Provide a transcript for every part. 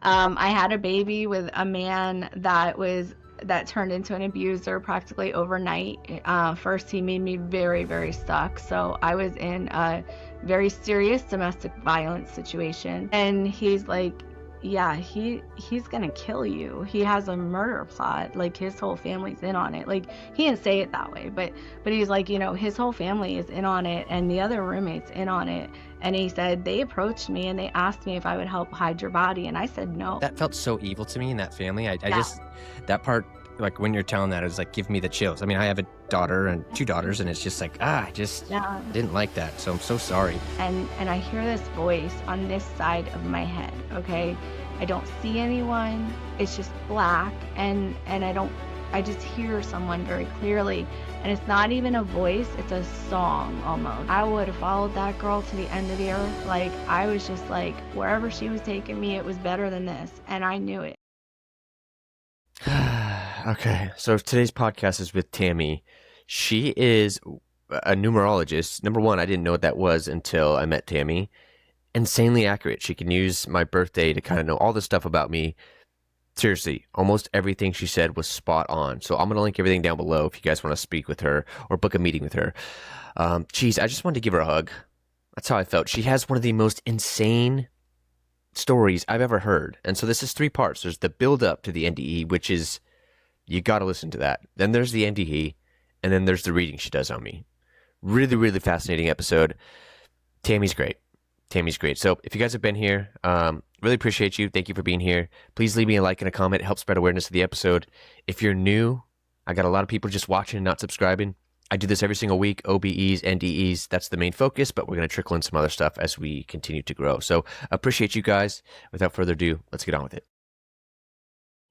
I had a baby with a man that turned into an abuser practically overnight. First, he made me very, very stuck. So I was in a very serious domestic violence situation, and he's like, yeah, he's gonna kill you. He has a murder plot. Like, his whole family's in on it. Like, he didn't say it that way, but he's like, his whole family is in on it, and the other roommates in on it. And he said they approached me and they asked me if I would help hide your body, and I said no. That felt so evil to me in that family. I just, that part, like when you're telling that, it was like, give me the chills. I mean, I have a daughter and 2 daughters, and it's just like, I just didn't like that. So I'm so sorry. And I hear this voice on this side of my head, okay? I don't see anyone. It's just black, and I just hear someone very clearly. And it's not even a voice, it's a song almost. I would have followed that girl to the end of the earth. Like, I was just like, wherever she was taking me, it was better than this. And I knew it. Okay, so today's podcast is with Tami. She is a numerologist. Number one, I didn't know what that was until I met Tami. Insanely accurate. She can use my birthday to kind of know all this stuff about me. Seriously, almost everything she said was spot on. So I'm going to link everything down below if you guys want to speak with her or book a meeting with her. Geez, I just wanted to give her a hug. That's how I felt. She has one of the most insane stories I've ever heard. And so this is 3 parts. There's the build up to the NDE, which is, you got to listen to that. Then there's the NDE, and then there's the reading she does on me. Really, really fascinating episode. Tami's great. Tami's great. So if you guys have been here, really appreciate you. Thank you for being here. Please leave me a like and a comment. It helps spread awareness of the episode. If you're new, I got a lot of people just watching and not subscribing. I do this every single week, OBEs, NDEs. That's the main focus, but we're going to trickle in some other stuff as we continue to grow. So appreciate you guys. Without further ado, let's get on with it.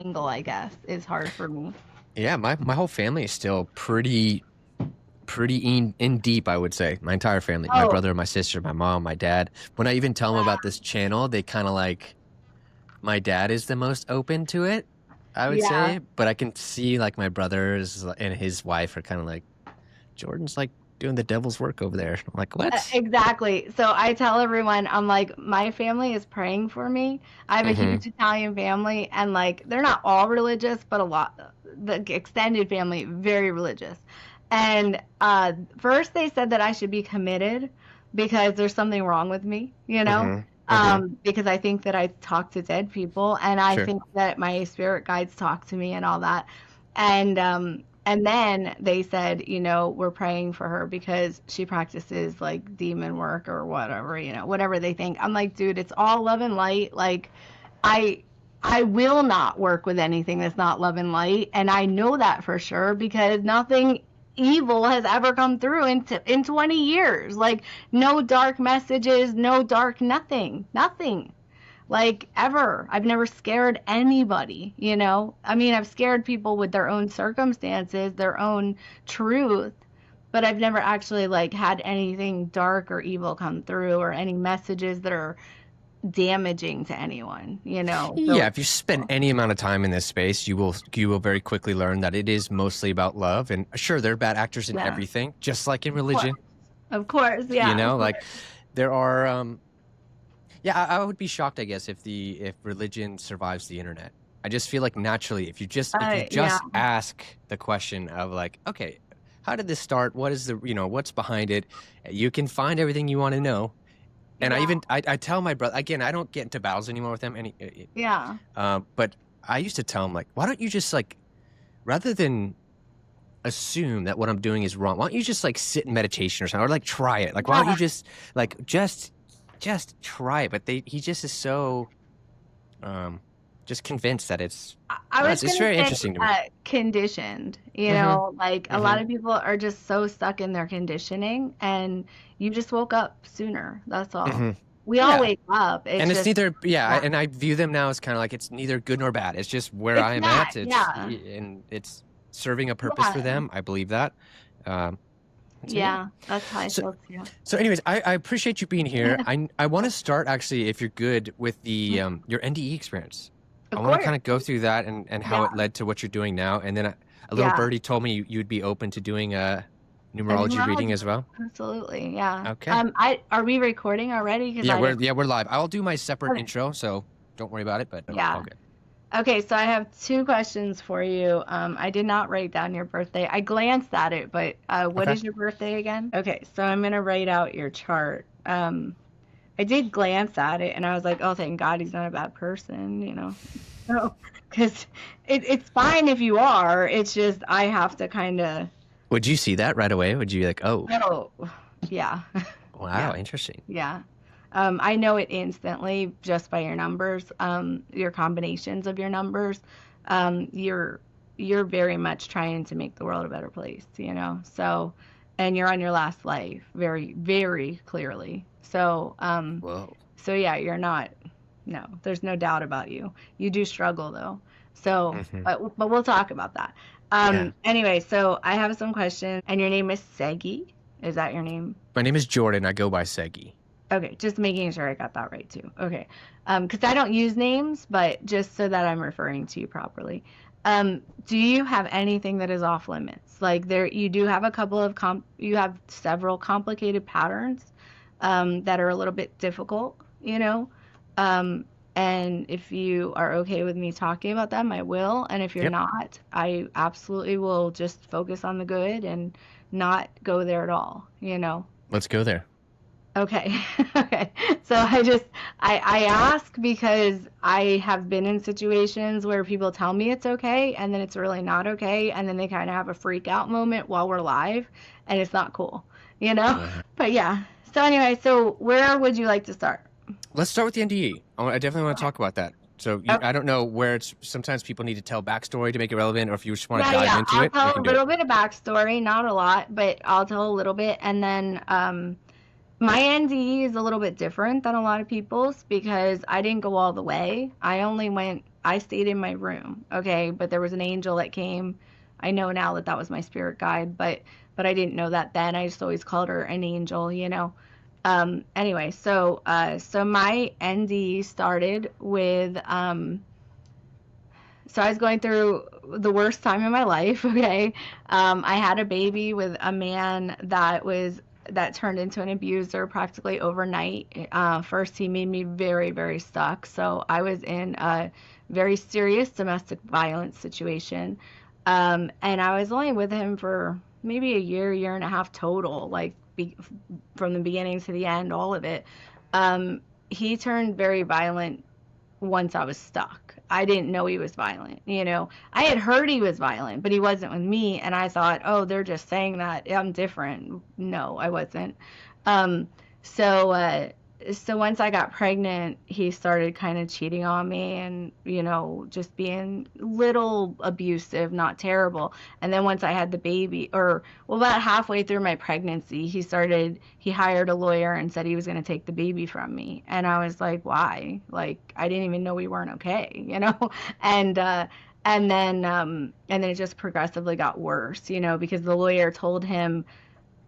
Single, I guess, is hard for me. Yeah, my whole family is still pretty in deep, I would say. My entire family, my brother, my sister, my mom, my dad. When I even tell them about this channel, they kind of like, my dad is the most open to it, I would say. But I can see like my brothers and his wife are kind of like, Jordan's like doing the devil's work over there. I'm like, what? Exactly. So I tell everyone, I'm like, my family is praying for me. I have a huge Italian family, and like, they're not all religious, but a lot, the extended family, very religious. And first they said that I should be committed because there's something wrong with me, because I think that I talk to dead people, and I think that my spirit guides talk to me and all that. And then they said, we're praying for her because she practices like demon work or whatever, whatever they think. I'm like, dude, it's all love and light. Like, I will not work with anything that's not love and light. And I know that for sure because nothing evil has ever come through in 20 years. Like, no dark messages, no dark nothing. Like, ever. I've never scared anybody, I mean, I've scared people with their own circumstances, their own truth, but I've never actually like had anything dark or evil come through or any messages that are damaging to anyone, So, yeah, if you spend any amount of time in this space, you will very quickly learn that it is mostly about love. And sure, there are bad actors in everything, just like in religion. Of course, yeah. Like there are I would be shocked, I guess, if religion survives the internet. I just feel like naturally, if you just ask the question of like, okay, how did this start? What is the what's behind it? You can find everything you want to know. And I tell my brother, again, I don't get into battles anymore with them. But I used to tell him, like, why don't you just, like, rather than assume that what I'm doing is wrong, why don't you just, like, sit in meditation or something, or, like, try it? Like, why don't you just, like, just try it? But he just is so just convinced that it's very interesting to me. Conditioned, like a lot of people are just so stuck in their conditioning, and you just woke up sooner. That's all. We all wake up. It's neither, and I view them now as kind of like it's neither good nor bad. It's just where I am at. And it's serving a purpose for them. I believe that. That's how I feel too. So anyways, I appreciate you being here. I want to start actually, if you're good, with the your NDE experience. I want to kind of go through that and how it led to what you're doing now. And then a little birdie told me you'd be open to doing a numerology reading as well. Absolutely, yeah. Okay. Are we recording already? We're live. I'll do my separate intro. So don't worry about it, but all Yeah. good. Okay, so I have two questions for you. I did not write down your birthday. I glanced at it, but what Okay. is your birthday again? Okay, so I'm gonna write out your chart. I did glance at it, and I was like, oh, thank God he's not a bad person, you know. So, because it's fine if you are. It's just I have to kind of. Would you see that right away? Would you be like, oh, Oh, yeah, wow, yeah, interesting. yeah. I know it instantly just by your numbers, your combinations of your numbers. Um, you're you're very much trying to make the world a better place, you know. So, and you're on your last life, very, very clearly. So, Whoa. yeah, you're not. No, there's no doubt about you. You do struggle though. So, Hmm. but we'll talk about that. Yeah. Anyway, so I have some questions, and your name is Segi. Is that your name? My name is Jordan. I go by Segi. Okay, just making sure I got that right too. Okay. Because I don't use names, but just so that I'm referring to you properly. Do you have anything that is off limits? Like there, you do have a couple of you have several complicated patterns that are a little bit difficult, you know. Um, and if you are okay with me talking about them, I will. And if you're Yep. not, I absolutely will just focus on the good and not go there at all, you know. Let's go there. Okay. Okay. So I ask because I have been in situations where people tell me it's okay and then it's really not okay and then they kind of have a freak out moment while we're live and it's not cool, you know? Wow. But yeah. So anyway, so where would you like to start? Let's start with the NDE. I definitely want to talk about that. So Okay. I don't know where it's. Sometimes people need to tell backstory to make it relevant, or if you just want to Yeah, dive yeah. into I'll it, we tell a can do it. little bit of backstory, not a lot, but I'll tell a little bit and then my NDE is a little bit different than a lot of people's because I didn't go all the way. I stayed in my room, okay? But there was an angel that came. I know now that that was my spirit guide, but I didn't know that then. I just always called her an angel, you know. Anyway, so my NDE started with so I was going through the worst time in my life, okay? I had a baby with a man that turned into an abuser practically overnight. First, he made me very, very stuck. So I was in a very serious domestic violence situation. And I was only with him for maybe a year, year and a half total, like from the beginning to the end, all of it. He turned very violent once I was stuck. I didn't know he was violent. You know, I had heard he was violent, but he wasn't with me. And I thought, oh, they're just saying that I'm different. No, I wasn't. Um, so, uh, so once I got pregnant, he started kind of cheating on me and, you know, just being little abusive, not terrible. And then once I had the baby, or well, about halfway through my pregnancy, he hired a lawyer and said he was going to take the baby from me. And I was like, why? Like, I didn't even know we weren't okay, you know? And, and then it just progressively got worse, you know, because the lawyer told him,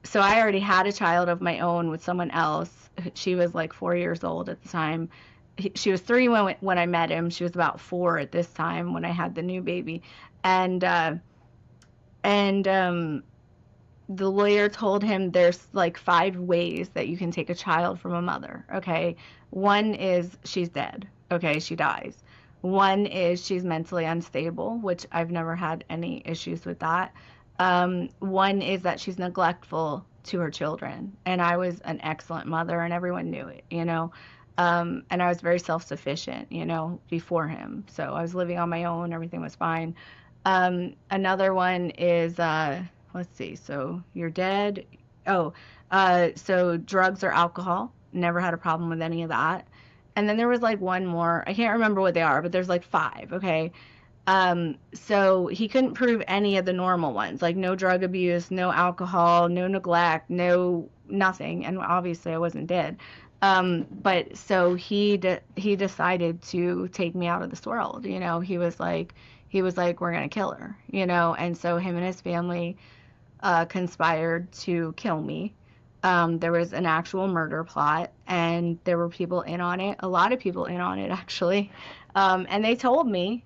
so I already had a child of my own with someone else. She was like 4 years old at the time. She was three when I met him. She was about four at this time when I had the new baby. And, and, the lawyer told him there's like 5 ways that you can take a child from a mother. Okay. One is she's dead. Okay. She dies. One is she's mentally unstable, which I've never had any issues with that. One is that she's neglectful to her children. And I was an excellent mother and everyone knew it, you know. And I was very self sufficient, you know, before him. So I was living on my own, everything was fine. Another one is, let's see, so you're dead. Oh, so drugs or alcohol. Never had a problem with any of that. And then there was like one more. I can't remember what they are, but there's like 5, okay? So he couldn't prove any of the normal ones, like no drug abuse, no alcohol, no neglect, no nothing. And obviously I wasn't dead. But so he decided to take me out of this world. You know, he was like, we're gonna kill her. You know, and so him and his family conspired to kill me. There was an actual murder plot, and there were people in on it. A lot of people in on it, actually. And they told me.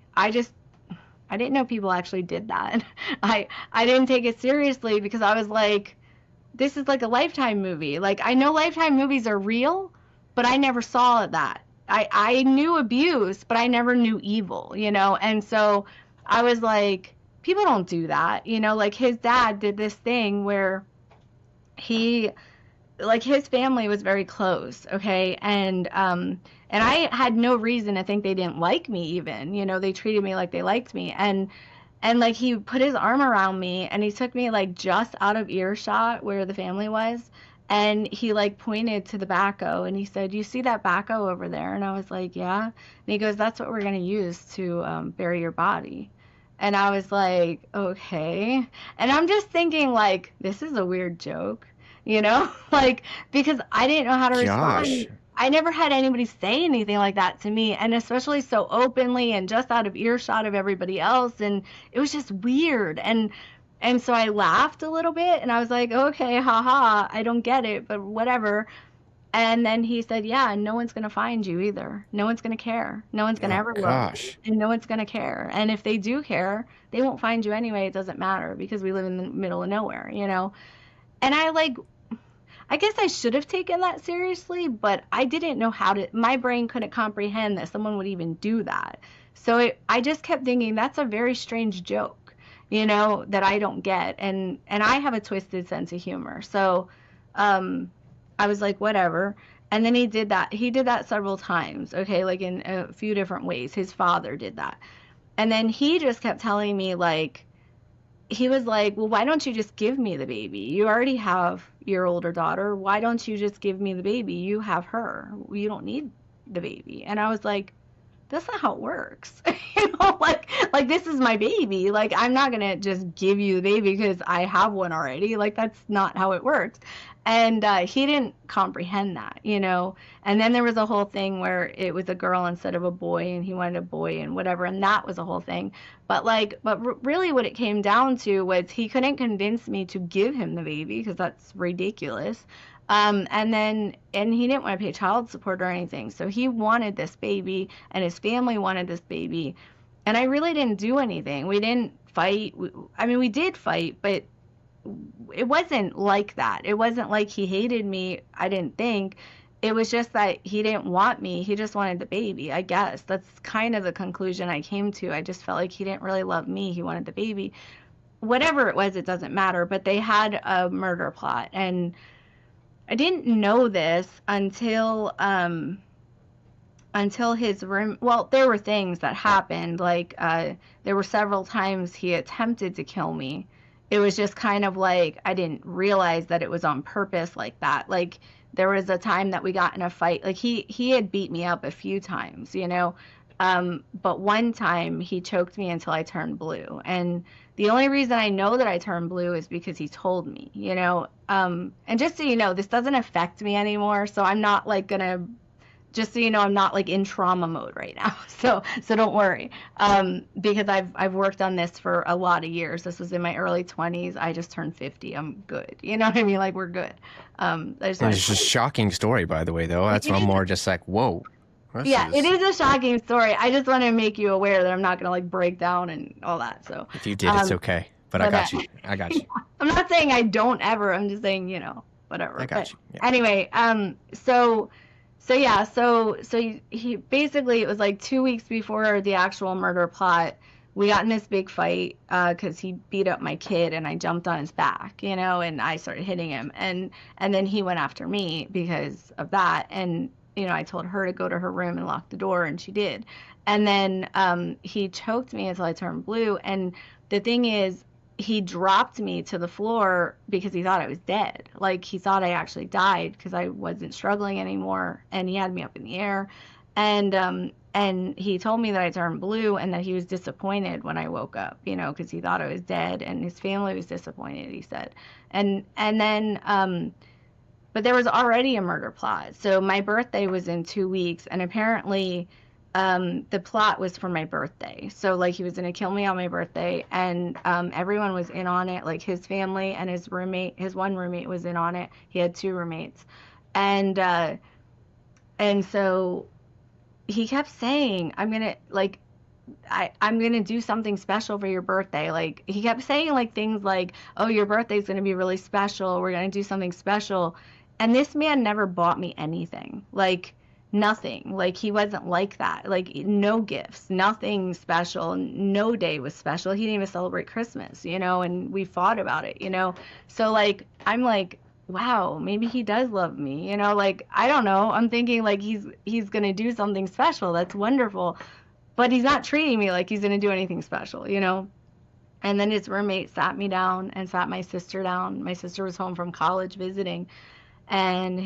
I didn't know people actually did that. I didn't take it seriously because I was like, this is like a Lifetime movie. Like I know Lifetime movies are real, but I never saw that. I knew abuse, but I never knew evil, you know? And so I was like, people don't do that, you know? Like his dad did this thing where he like his family was very close, okay? And I had no reason to think they didn't like me even. You know, they treated me like they liked me. And like he put his arm around me and he took me like just out of earshot where the family was. And he like pointed to the backhoe and he said, "You see that backhoe over there?" And I was like, "Yeah." And he goes, "That's what we're gonna use to bury your body." And I was like, "Okay." And I'm just thinking like, this is a weird joke, you know? Like because I didn't know how to Gosh. respond. I never had anybody say anything like that to me, and especially so openly and just out of earshot of everybody else, and it was just weird. And so I laughed a little bit, and I was like, okay, haha, I don't get it, but whatever. And then he said, yeah, no one's gonna find you either. No one's gonna care. No one's gonna Oh ever look, gosh. and no one's gonna care. And if they do care, they won't find you anyway. It doesn't matter because we live in the middle of nowhere, you know. And I guess I should have taken that seriously, but I didn't know how to, my brain couldn't comprehend that someone would even do that. So I just kept thinking that's a very strange joke, you know, that I don't get. And I have a twisted sense of humor. So um, I was like, whatever. And then he did that several times, okay, like in a few different ways. His father did that. And then he just kept telling me, like, he was like, well, why don't you just give me the baby? You already have your older daughter. Why don't you just give me the baby? You have her. You don't need the baby. And I was like, that's not how it works. You know, like this is my baby. Like I'm not gonna just give you the baby because I have one already. Like that's not how it works. And he didn't comprehend that, you know. And then there was a whole thing where it was a girl instead of a boy, and he wanted a boy and whatever, and that was a whole thing. But really, what it came down to was he couldn't convince me to give him the baby because that's ridiculous. And he didn't want to pay child support or anything. So he wanted this baby and his family wanted this baby. And I really didn't do anything. We didn't fight. I mean, we did fight, but it wasn't like that. It wasn't like he hated me, I didn't think. It was just that he didn't want me. He just wanted the baby, I guess. That's kind of the conclusion I came to. I just felt like he didn't really love me. He wanted the baby. Whatever it was, it doesn't matter. But they had a murder plot. And I didn't know this until his room. Well, there were things that happened. Like there were several times he attempted to kill me. It was just kind of like I didn't realize that it was on purpose like that. Like there was a time that we got in a fight. Like he had beat me up a few times, you know. But one time he choked me until I turned blue. And the only reason I know that I turned blue is because he told me, you know. And just so you know, this doesn't affect me anymore. So I'm not like gonna, just so you know, I'm not like in trauma mode right now. So don't worry. Because I've worked on this for a lot of years. This was in my early 20s. I just turned 50. I'm good. You know what I mean? Like we're good. I just It's just a shocking story, by the way, though. That's what I'm more just like, whoa. Yeah, it is a shocking story. I just want to make you aware that I'm not going to like break down and all that. So If you did, it's okay. But I got you. I got you. I'm not saying I don't ever. I'm just saying, you know, whatever. I got you. Yeah. Anyway, so he basically, it was like 2 weeks before the actual murder plot. We got in this big fight because he beat up my kid and I jumped on his back, you know, and I started hitting him, and then he went after me because of that. And you know, I told her to go to her room and lock the door, and she did. And then he choked me until I turned blue. And the thing is, he dropped me to the floor because he thought I was dead. Like he thought I actually died because I wasn't struggling anymore, and he had me up in the air. And he told me that I turned blue and that he was disappointed when I woke up, you know, because he thought I was dead, and his family was disappointed, he said. And then but there was already a murder plot. So my birthday was in 2 weeks, and apparently the plot was for my birthday. So like he was gonna kill me on my birthday, and everyone was in on it. Like his family and his roommate, his one roommate was in on it. He had two roommates, and so he kept saying, "I'm gonna like." I'm gonna do something special for your birthday. Like he kept saying like things like, "Oh, your birthday's gonna be really special. We're gonna do something special." And this man never bought me anything. Like nothing. Like he wasn't like that. Like no gifts, nothing special. No day was special. He didn't even celebrate Christmas, and we fought about it. So like I'm like, wow, maybe he does love me, like I don't know. I'm thinking like he's gonna do something special. That's wonderful. But he's not treating me like he's gonna do anything special. And then his roommate sat me down and sat my sister down. My sister was home from college visiting, and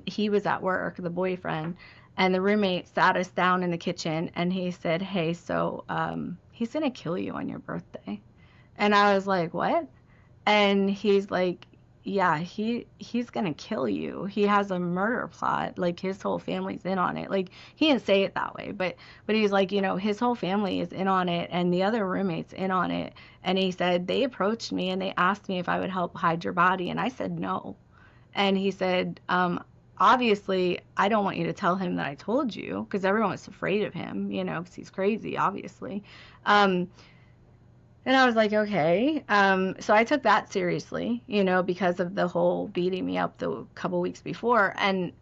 he was at work, the boyfriend, and the roommate sat us down in the kitchen and he said, "Hey, so he's gonna kill you on your birthday." And I was like, "What?" And he's like, "Yeah, he's gonna kill you. He has a murder plot. Like his whole family's in on it." Like he didn't say it that way, but he's like, his whole family is in on it, and the other roommates in on it. And he said they approached me and they asked me if I would help hide your body, and I said no. And he said, obviously, I don't want you to tell him that I told you, because everyone was afraid of him, because he's crazy, obviously. Um, and I was like, okay. So I took that seriously, because of the whole beating me up the couple weeks before. And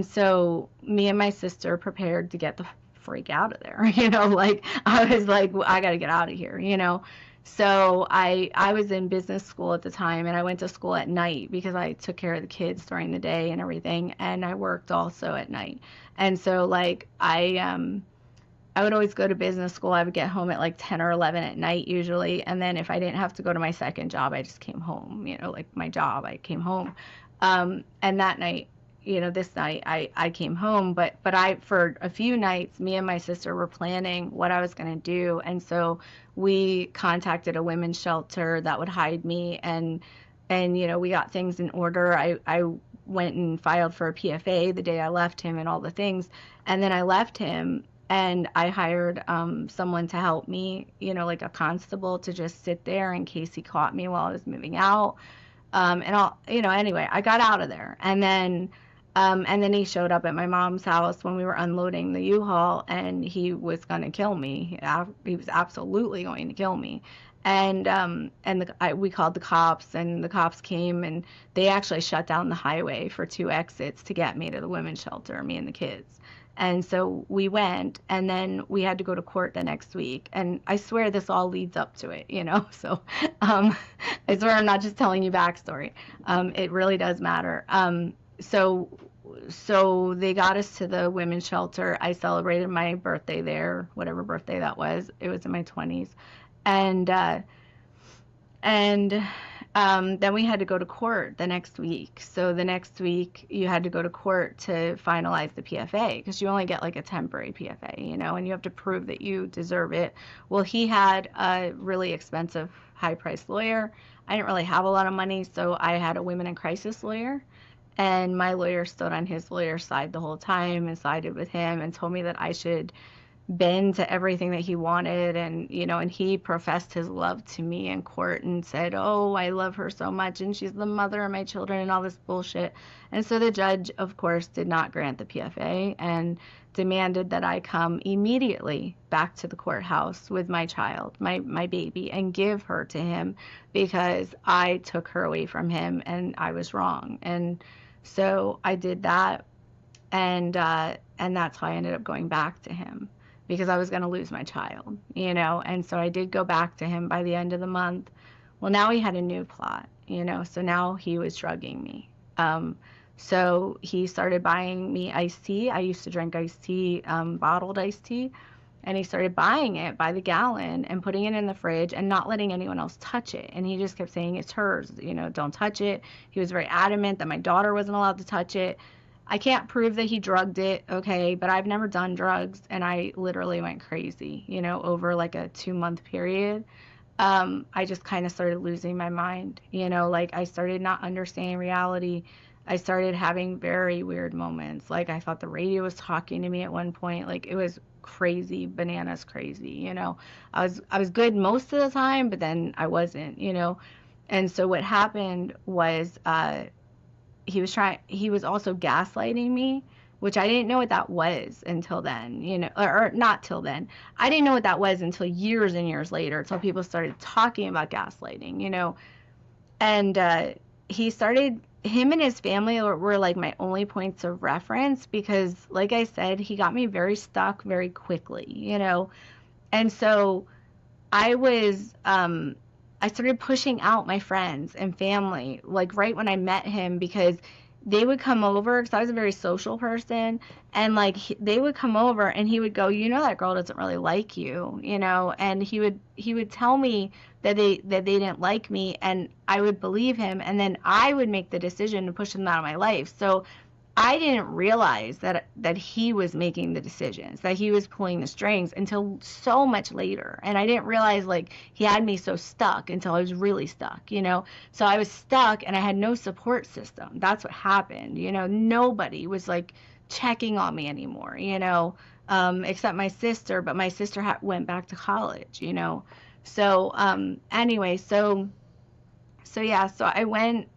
so me and my sister prepared to get the freak out of there, like I was like, well, I got to get out of here. So I was in business school at the time, and I went to school at night because I took care of the kids during the day and everything, and I worked also at night. And so like I would always go to business school. I would get home at like 10 or 11 at night usually. And then if I didn't have to go to my second job, I just came home, like my job, I came home. And that night, this night I came home, but for a few nights, me and my sister were planning what I was going to do. And so we contacted a women's shelter that would hide me, and we got things in order. I went and filed for a PFA the day I left him and all the things. And then I left him, and I hired someone to help me, like a constable, to just sit there in case he caught me while I was moving out. Anyway, I got out of there. And then he showed up at my mom's house when we were unloading the U-Haul, and he was going to kill me. He was absolutely going to kill me. We called the cops, and the cops came, and they actually shut down the highway for 2 exits to get me to the women's shelter, me and the kids. And so we went, and then we had to go to court the next week. And I swear this all leads up to it, So I swear I'm not just telling you backstory. It really does matter. So they got us to the women's shelter. I celebrated my birthday there, whatever birthday that was. It was in my 20s. And then we had to go to court the next week. So the next week you had to go to court to finalize the PFA, because you only get like a temporary PFA, and you have to prove that you deserve it. Well, he had a really expensive, high-priced lawyer. I didn't really have a lot of money, so I had a women in crisis lawyer. And my lawyer stood on his lawyer's side the whole time and sided with him and told me that I should bend to everything that he wanted. And he professed his love to me in court and said, "Oh, I love her so much, and she's the mother of my children," and all this bullshit. And so the judge, of course, did not grant the PFA and demanded that I come immediately back to the courthouse with my child, my baby, and give her to him, because I took her away from him and I was wrong. And so I did that, and that's how I ended up going back to him, because I was going to lose my child, And so I did go back to him by the end of the month. Well, now he had a new plot, So now he was drugging me. So he started buying me iced tea. I used to drink iced tea, bottled iced tea. And he started buying it by the gallon and putting it in the fridge and not letting anyone else touch it. And he just kept saying, "It's hers, don't touch it." He was very adamant that my daughter wasn't allowed to touch it. I can't prove that he drugged it, okay, but I've never done drugs, and I literally went crazy, over like a 2-month period. I just kind of started losing my mind, like I started not understanding reality. I started having very weird moments. Like I thought the radio was talking to me at one point. Like it was crazy, bananas crazy, I was good most of the time, but then I wasn't, And so what happened was he was also gaslighting me, which I didn't know what that was until then, or not till then. I didn't know what that was until years and years later, until people started talking about gaslighting, And he started him and his family were like my only points of reference because, like I said, he got me very stuck very quickly, you know? And so I was, I started pushing out my friends and family, like right when I met him, because they would come over, because I was a very social person, and like they would come over and he would go, you know, that girl doesn't really like you, you know, and he would tell me that they didn't like me, and I would believe him, and then I would make the decision to push them out of my life. So I didn't realize that he was making the decisions, that he was pulling the strings until so much later. And I didn't realize like he had me so stuck until I was really stuck, you know? So I was stuck and I had no support system. That's what happened. You know, nobody was like checking on me anymore, you know, except my sister, but my sister went back to college, you know? So, anyway, so yeah, so I went,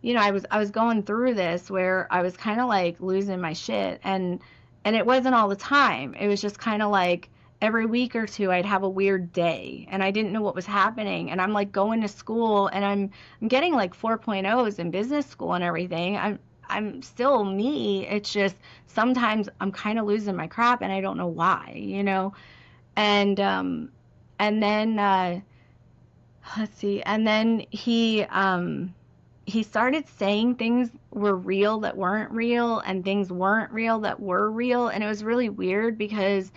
you know, I was going through this where I was kind of like losing my shit, and it wasn't all the time. It was just kind of like every week or two I'd have a weird day and I didn't know what was happening, and I'm like going to school and I'm getting like 4.0s in business school and everything. I'm still me. It's just sometimes I'm kind of losing my crap and I don't know why, you know. And then let's see. And then he started saying things were real that weren't real and things weren't real that were real, and it was really weird because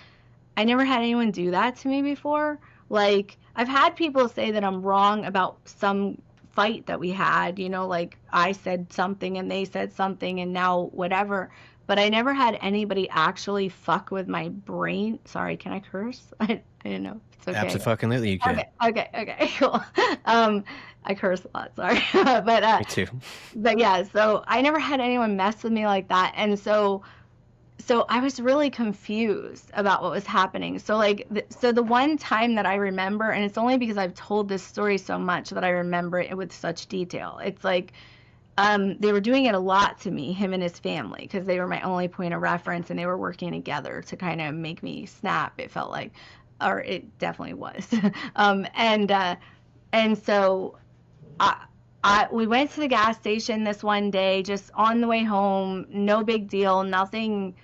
I never had anyone do that to me before. Like I've had people say that I'm wrong about some fight that we had, you know, like I said something and they said something and now whatever, but I never had anybody actually fuck with my brain. Sorry, can I curse? I didn't know. It's okay. Absolutely, you can. Okay, cool. Um, I curse a lot, sorry. Me too. But yeah, so I never had anyone mess with me like that. And so I was really confused about what was happening. So like so the one time that I remember, and it's only because I've told this story so much that I remember it with such detail. It's like they were doing it a lot to me, him and his family, because they were my only point of reference and they were working together to kind of make me snap, it felt like, or it definitely was. um, and uh, and so I, we went to the gas station this one day, just on the way home, no big deal, nothing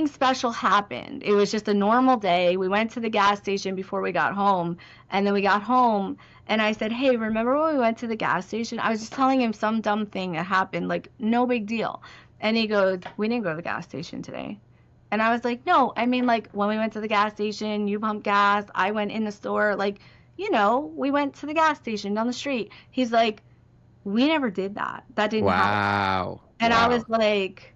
special happened. It was just a normal day. We went to the gas station before we got home, and then we got home, and I said, "Hey, remember when we went to the gas station?" I was just telling him some dumb thing that happened, like no big deal. And he goes, "We didn't go to the gas station today." And I was like, "No, I mean like when we went to the gas station, you pumped gas, I went in the store, like, you know, we went to the gas station down the street." He's like, "We never did that. That didn't happen." Wow. And I was like,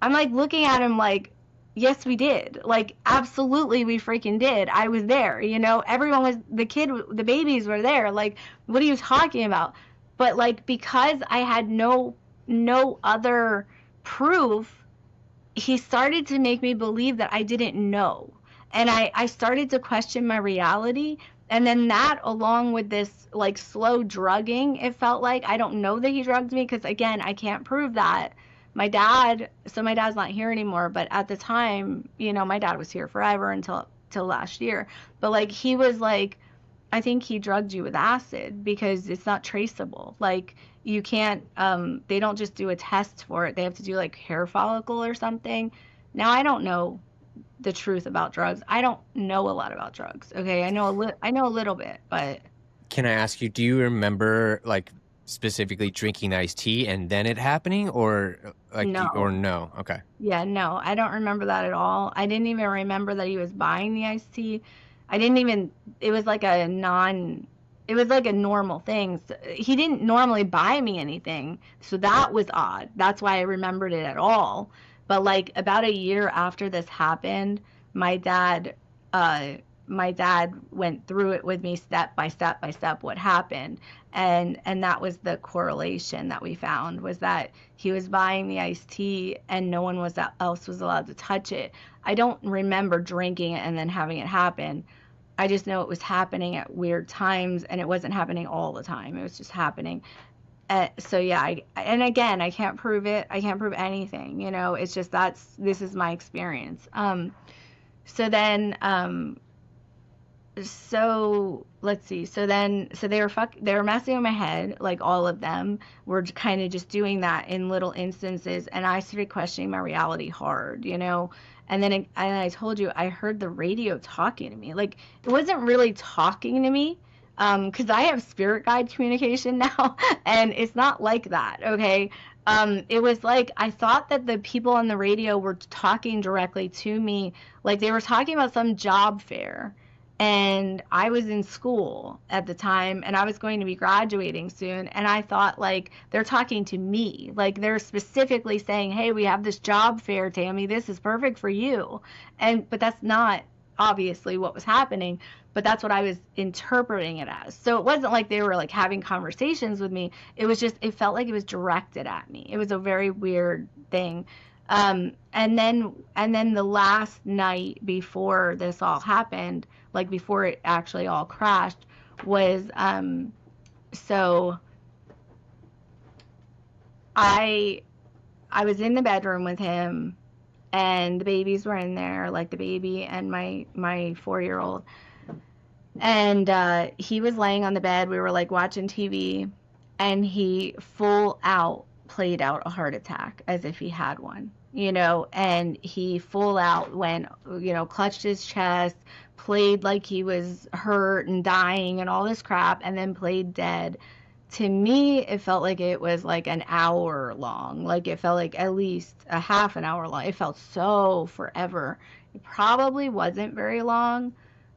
I'm like looking at him like, yes, we did. Like, absolutely, we freaking did. I was there, you know, everyone was, the babies were there. Like, what are you talking about? But like, because I had no other proof, he started to make me believe that I didn't know. And I started to question my reality. And then that, along with this like slow drugging, it felt like, I don't know that he drugged me because, again, I can't prove that. My dad's not here anymore, but at the time, you know, my dad was here forever until till last year. But like, he was like, I think he drugged you with acid because it's not traceable. Like you can't, they don't just do a test for it. They have to do like hair follicle or something. Now I don't know the truth about drugs. I don't know a lot about drugs. Okay, I know a little bit, but Can I ask you, do you remember like specifically drinking iced tea and then it happening, or or no. no? Okay. Yeah, no, I don't remember that at all. I didn't even remember that he was buying the iced tea. I didn't even, it was like it was like a normal thing. So he didn't normally buy me anything. So that was odd. That's why I remembered it at all. But like about a year after this happened, my dad, uh, my dad went through it with me step by step by step what happened. And that was the correlation that we found, was that he was buying the iced tea and no one else was allowed to touch it. I don't remember drinking it and then having it happen. I just know it was happening at weird times and it wasn't happening all the time. It was just happening. So yeah, and again, I can't prove it. I can't prove anything, you know. It's just this is my experience. So then So let's see. So they were messing with my head, like all of them were kind of just doing that in little instances, and I started questioning my reality hard, you know. And I told you I heard the radio talking to me. Like it wasn't really talking to me, because I have spirit guide communication now, and it's not like that, okay? It was like I thought that the people on the radio were talking directly to me, like they were talking about some job fair, and I was in school at the time and I was going to be graduating soon, and I thought like they're talking to me, like they're specifically saying, hey, we have this job fair, Tami, this is perfect for you. And but that's not obviously what was happening, but that's what I was interpreting it as. So it wasn't like they were like having conversations with me, it was just, it felt like it was directed at me. It was a very weird thing. And then the last night before this all happened, like before it actually all crashed, was so I I was in the bedroom with him, and the babies were in there, like the baby and my 4-year old. And he was laying on the bed. We were like watching TV, and he full out played out a heart attack as if he had one, you know. And he full out went, you know, clutched his chest, played like he was hurt and dying and all this crap, and then played dead. To me, it felt like it was like an hour long. Like it felt like at least a half an hour long. It felt so forever. It probably wasn't very long,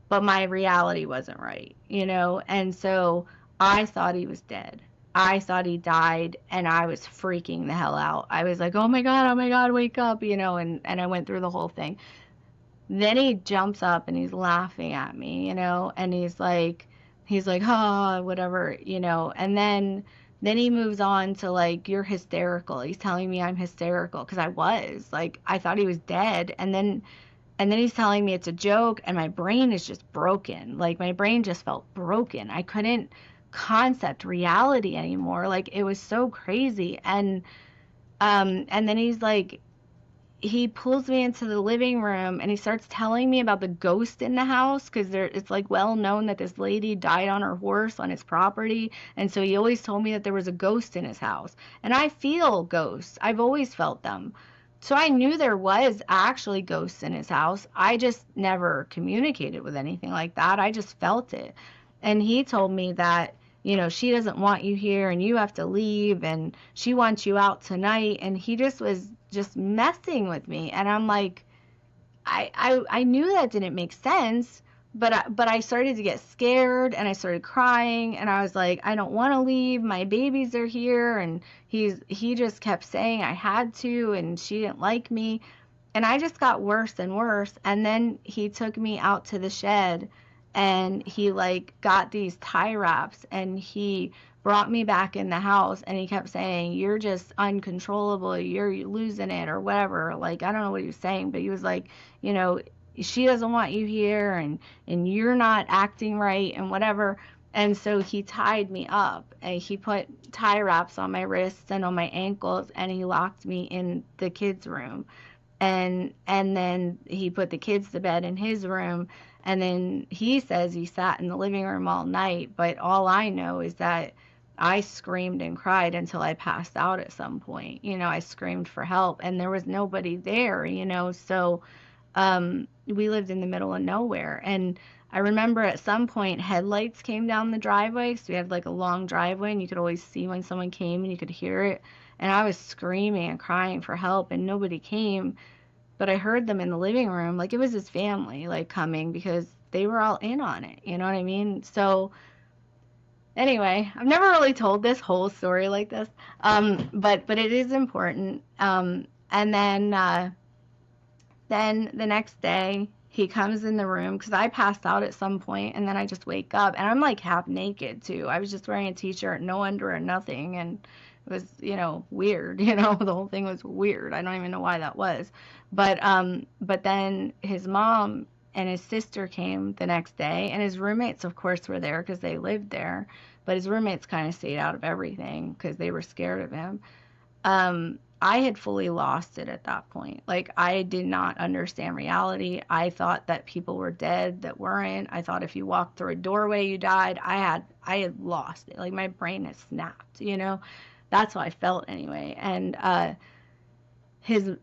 but my reality wasn't right, you know? And so I thought he was dead. I thought he died, and I was freaking the hell out. I was like, oh my God, wake up, you know, and I went through the whole thing. Then he jumps up and he's laughing at me, you know, and he's like, oh, whatever, you know, and then he moves on to like, you're hysterical. He's telling me I'm hysterical because I was like, I thought he was dead. And then he's telling me it's a joke, and my brain is just broken. Like my brain just felt broken. I couldn't concept reality anymore. Like it was so crazy. And then he's like, he pulls me into the living room and he starts telling me about the ghost in the house, because there it's like well known that this lady died on her horse on his property, and so he always told me that there was a ghost in his house. And I feel ghosts. I've always felt them. So I knew there was actually ghosts in his house. I just never communicated with anything like that. I just felt it. And he told me that, you know, she doesn't want you here and you have to leave, and she wants you out tonight. And he just was just messing with me. And I'm like, I knew that didn't make sense, but I started to get scared and I started crying, and I was like, I don't want to leave. My babies are here, and he just kept saying I had to, and she didn't like me. And I just got worse and worse. And then he took me out to the shed, and he like got these tie wraps, and he brought me back in the house, and he kept saying, you're just uncontrollable, you're losing it, or whatever. Like I don't know what he was saying, but he was like, you know, she doesn't want you here, and you're not acting right and whatever. And so he tied me up, and he put tie wraps on my wrists and on my ankles, and he locked me in the kids room. And then he put the kids to bed in his room, and then he says he sat in the living room all night, but all I know is that I screamed and cried until I passed out at some point. You know, I screamed for help, and there was nobody there, you know. So we lived in the middle of nowhere. And I remember at some point headlights came down the driveway. So we had like a long driveway, and you could always see when someone came, and you could hear it. And I was screaming and crying for help, and nobody came. But I heard them in the living room. Like it was his family, like coming, because they were all in on it. You know what I mean? So anyway, I've never really told this whole story like this, but it is important. And then the next day he comes in the room, because I passed out at some point, and then I just wake up, and I'm like half naked too. I was just wearing a t-shirt, no underwear, nothing, and it was, you know, weird. You know, the whole thing was weird. I don't even know why that was. But then his mom and his sister came the next day, and his roommates, of course, were there because they lived there. But his roommates kind of stayed out of everything because they were scared of him. I had fully lost it at that point. Like, I did not understand reality. I thought that people were dead that weren't. I thought if you walked through a doorway, you died. I had lost it. Like, my brain had snapped, you know? That's how I felt anyway. And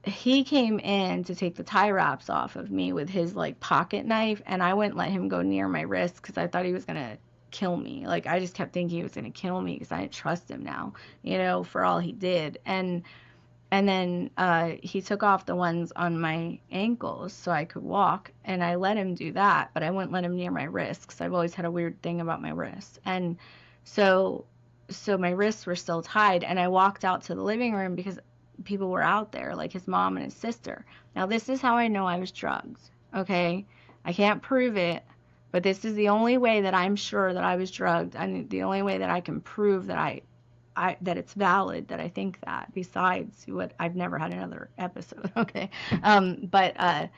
he came in to take the tie wraps off of me with his like pocket knife, and I wouldn't let him go near my wrist because I thought he was gonna kill me. Like, I just kept thinking he was gonna kill me because I didn't trust him now, you know, for all he did. And then he took off the ones on my ankles so I could walk, and I let him do that, but I wouldn't let him near my wrists because I've always had a weird thing about my wrists. And so my wrists were still tied, and I walked out to the living room because people were out there, like his mom and his sister. Now, this is how I know I was drugged, okay? I can't prove it, but this is the only way that I'm sure that I was drugged, and the only way that I can prove that that it's valid that I think that, besides what I've never had another episode, okay? But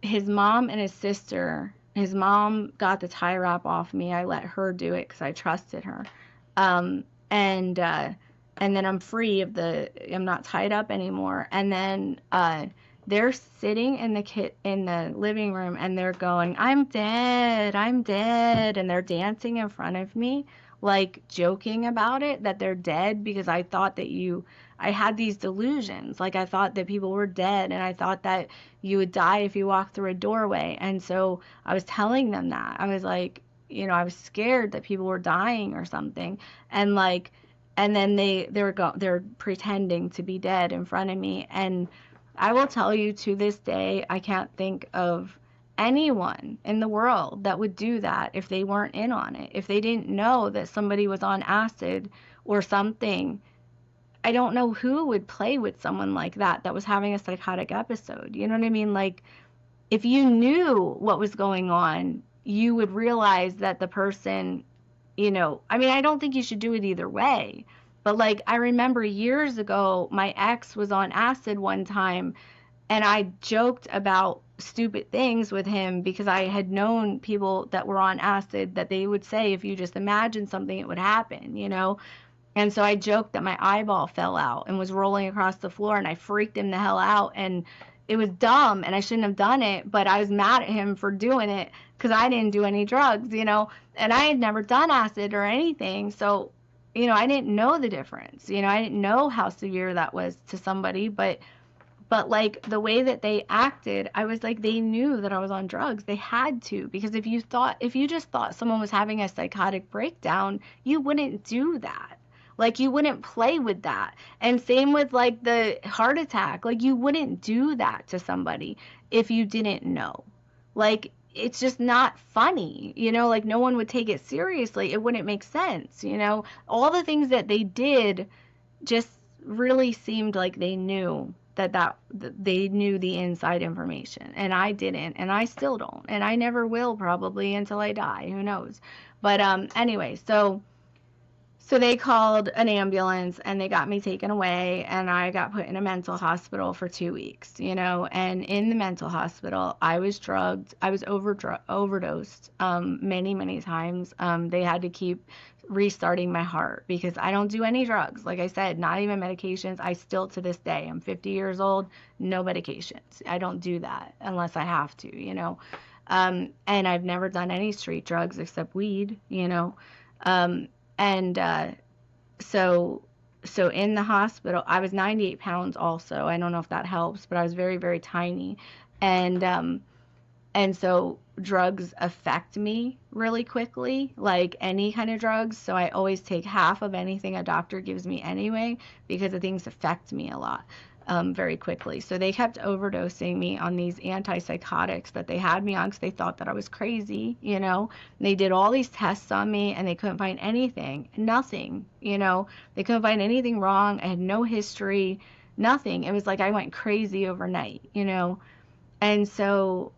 his mom and his sister, his mom got the tie wrap off me. I let her do it because I trusted her. Um, and then I'm free of I'm not tied up anymore. And then they're sitting in the living room, and they're going, "I'm dead, I'm dead," and they're dancing in front of me, like joking about it, that they're dead, because I had these delusions. Like, I thought that people were dead, and I thought that you would die if you walked through a doorway. And so I was telling them that. I was like, you know, I was scared that people were dying or something. And like, and then they're pretending to be dead in front of me. And I will tell you, to this day, I can't think of anyone in the world that would do that if they weren't in on it. If they didn't know that somebody was on acid or something, I don't know who would play with someone like that was having a psychotic episode. You know what I mean? Like, if you knew what was going on, you would realize that the person, you know, I mean, I don't think you should do it either way. But like, I remember years ago, my ex was on acid one time, and I joked about stupid things with him because I had known people that were on acid that they would say, if you just imagine something, it would happen, you know? And so I joked that my eyeball fell out and was rolling across the floor, and I freaked him the hell out. And it was dumb, and I shouldn't have done it, but I was mad at him for doing it because I didn't do any drugs, you know, and I had never done acid or anything. So, you know, I didn't know the difference. You know, I didn't know how severe that was to somebody, but like, the way that they acted, I was like, they knew that I was on drugs. They had to, because if you just thought someone was having a psychotic breakdown, you wouldn't do that. Like, you wouldn't play with that. And same with like the heart attack. Like, you wouldn't do that to somebody if you didn't know. Like, it's just not funny, you know, like, no one would take it seriously. It wouldn't make sense, you know. All the things that they did just really seemed like they knew that they knew the inside information, and I didn't, and I still don't, and I never will, probably until I die. Who knows? But anyway, so they called an ambulance, and they got me taken away, and I got put in a mental hospital for 2 weeks, you know. And in the mental hospital, I was drugged. I was overdosed many, many times. They had to keep restarting my heart because I don't do any drugs. Like I said, not even medications. I still, to this day, I'm 50 years old, no medications. I don't do that unless I have to, you know. And I've never done any street drugs except weed, you know. And so in the hospital, I was 98 pounds also. I don't know if that helps, but I was very, very tiny. And so drugs affect me really quickly, like any kind of drugs. So I always take half of anything a doctor gives me anyway, because the things affect me a lot. Very quickly. So they kept overdosing me on these antipsychotics that they had me on because they thought that I was crazy, you know. And they did all these tests on me, and they couldn't find anything, nothing, you know. They couldn't find anything wrong. I had no history, nothing. It was like I went crazy overnight, you know. And so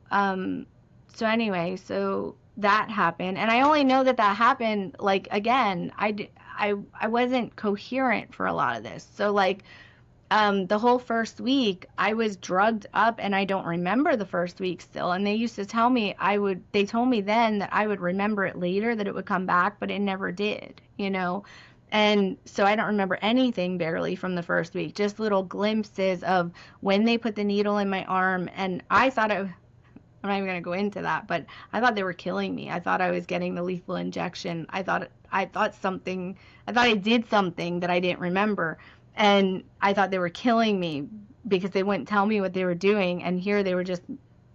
anyway, so that happened, and I only know that happened, like, again, I wasn't coherent for a lot of this. So like, the whole first week I was drugged up, and I don't remember the first week still. And they used to tell me they told me then that I would remember it later, that it would come back, but it never did, you know. And so I don't remember anything barely from the first week, just little glimpses of when they put the needle in my arm. And I thought I'm not even going to go into that, but I thought they were killing me. I thought I was getting the lethal injection. I thought I did something that I didn't remember. And I thought they were killing me because they wouldn't tell me what they were doing. And here they were just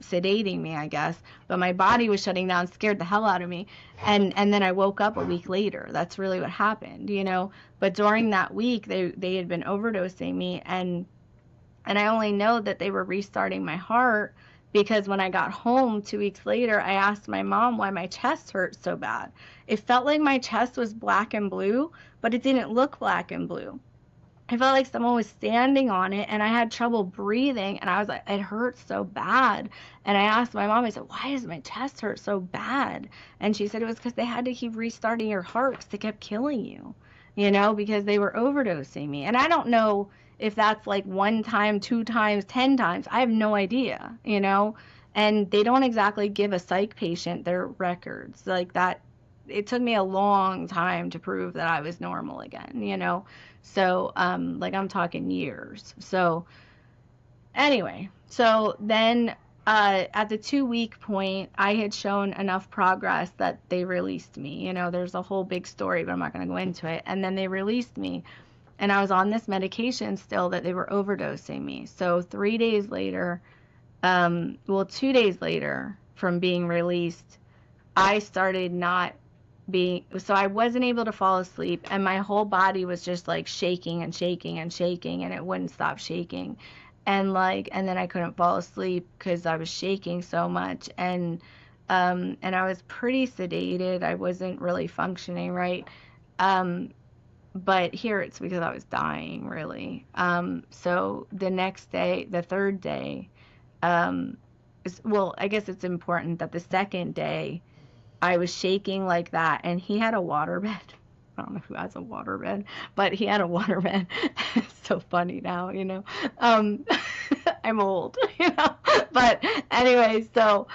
sedating me, I guess. But my body was shutting down, scared the hell out of me. And then I woke up a week later. That's really what happened, you know. But during that week, they had been overdosing me, and I only know that they were restarting my heart because when I got home 2 weeks later, I asked my mom why my chest hurt so bad. It felt like my chest was black and blue, but it didn't look black and blue. I felt like someone was standing on it, and I had trouble breathing, and I was like, it hurts so bad. And I asked my mom, I said, why does my chest hurt so bad? And she said it was because they had to keep restarting your heart because they kept killing you, you know, because they were overdosing me. And I don't know if that's like 1 time, 2 times, 10 times. I have no idea, you know. And they don't exactly give a psych patient their records like that. It took me a long time to prove that I was normal again, you know. So, like I'm talking years. So, anyway, so then at the 2 week point, I had shown enough progress that they released me. You know, there's a whole big story, but I'm not going to go into it. And then they released me, and I was on this medication still that they were overdosing me. So 3 days later, well, 2 days later from being released, I started not being, so I wasn't able to fall asleep, and my whole body was just like shaking and shaking and shaking, and it wouldn't stop shaking. And then I couldn't fall asleep because I was shaking so much, and I was pretty sedated. I wasn't really functioning right. But here it's because I was dying, really. So the next day, the third day, well, I guess it's important that the second day I was shaking like that, and he had a waterbed. I don't know who has a waterbed, but he had a waterbed. It's so funny now, you know. Um, I'm old, you know. But anyway, so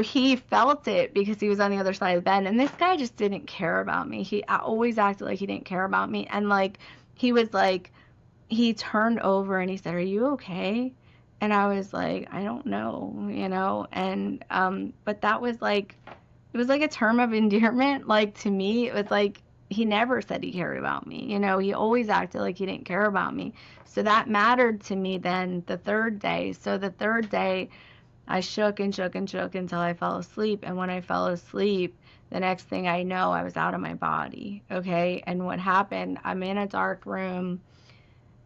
he felt it because he was on the other side of the bed, and this guy just didn't care about me. He always acted like he didn't care about me, and like he was like, he turned over and he said, "Are you okay?" And I was like, "I don't know, you know." And but that was like, it was like a term of endearment. Like to me, it was like he never said he cared about me. You know, he always acted like he didn't care about me. So that mattered to me then the third day. So the third day, I shook and shook and shook until I fell asleep. And when I fell asleep, the next thing I know, I was out of my body. Okay. And what happened, I'm in a dark room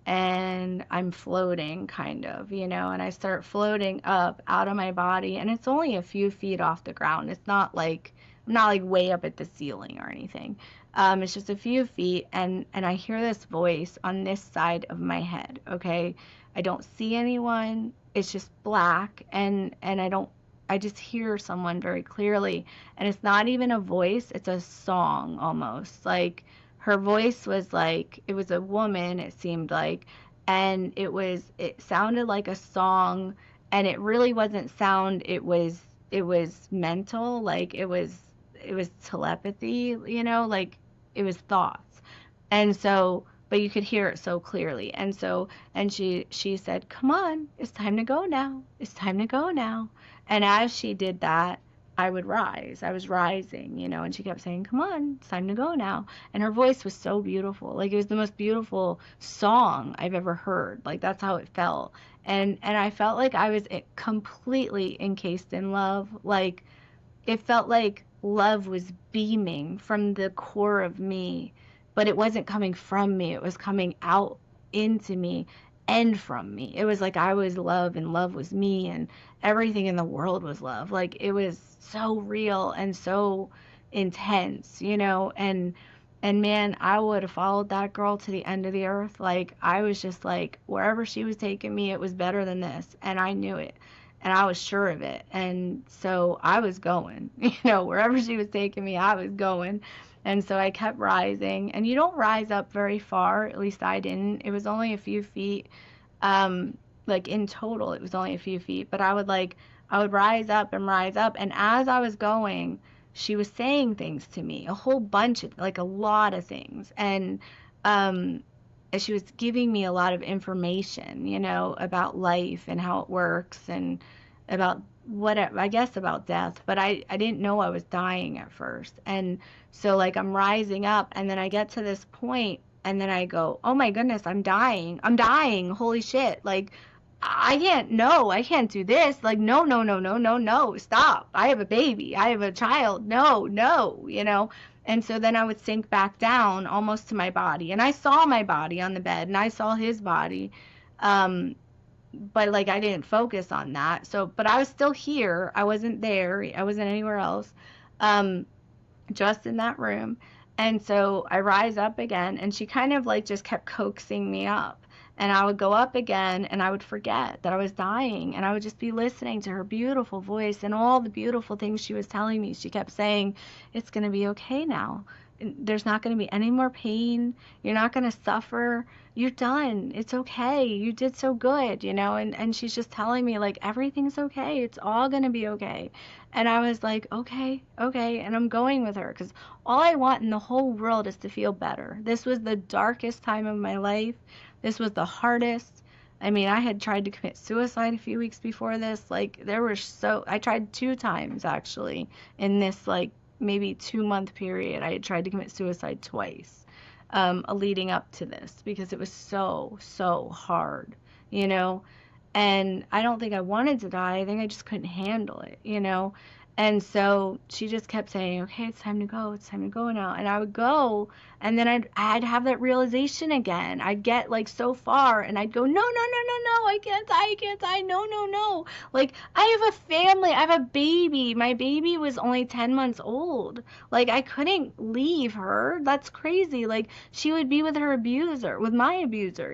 and I'm floating kind of, you know, and I start floating up out of my body, and it's only a few feet off the ground. It's not like, I'm not like way up at the ceiling or anything. It's just a few feet, and I hear this voice on this side of my head, okay? I don't see anyone. It's just black, and I just hear someone very clearly, and it's not even a voice, it's a song almost. Like her voice was like, it was a woman, it seemed like, and it sounded like a song, and it really wasn't sound, it was mental, like it was telepathy, you know, like it was thoughts. And so, but you could hear it so clearly. And she said, "Come on, it's time to go now. It's time to go now." And as she did that, I would rise. I was rising, you know, and she kept saying, "Come on, it's time to go now." And her voice was so beautiful. Like it was the most beautiful song I've ever heard. Like that's how it felt. And I felt like I was completely encased in love. Like it felt like love was beaming from the core of me, but it wasn't coming from me. It was coming out into me and from me. It was like I was love and love was me, and everything in the world was love. Like it was so real and so intense, you know, and man, I would have followed that girl to the end of the earth. Like I was just like, wherever she was taking me, it was better than this, and I knew it. And I was sure of it. And so I was going, you know, wherever she was taking me, I was going. And so I kept rising. And you don't rise up very far, at least I didn't. It was only a few feet. Like in total, it was only a few feet. But I would rise up and rise up. And as I was going, she was saying things to me, a whole bunch of, like, a lot of things. Um, and she was giving me a lot of information, about life and how it works, and about what, I guess, about death. But I didn't know I was dying at first. And so, like, I'm rising up, and then I get to this point, and then I go, oh my goodness, I'm dying. I'm dying. Holy shit. Like, I can't, no, I can't do this. Like, no, no, no, no, no, no, stop. I have a baby. I have a child. No, no. And so then I would sink back down almost to my body. And I saw my body on the bed, and I saw his body. Um, but like, I didn't focus on that. So, but I was still here. I wasn't there. I wasn't anywhere else. Um, just in that room. And so I rise up again, and she kind of like just kept coaxing me up. And I would go up again, and I would forget that I was dying, and I would just be listening to her beautiful voice and all the beautiful things she was telling me. She kept saying, it's going to be okay now. There's not going to be any more pain. You're not going to suffer. You're done. It's okay. You did so good, and she's just telling me, like, everything's okay. It's all going to be okay. And I was like, okay, okay. And I'm going with her, because all I want in the whole world is to feel better. This was the darkest time of my life. This was the hardest. I mean, I had tried to commit suicide a few weeks before this. Like, I tried 2 times actually in this, like, maybe 2-month period. I had tried to commit suicide twice, leading up to this, because it was so, so hard, you know? And I don't think I wanted to die. I think I just couldn't handle it. And so she just kept saying, okay, it's time to go. It's time to go now. And I would go, and then I'd have that realization again. I'd get like so far, and I'd go, no, no, no, no, no, I can't die. I can't die. No, no, no. Like, I have a family. I have a baby. My baby was only 10 months old. Like, I couldn't leave her. That's crazy. Like, she would be with her abuser, with my abuser.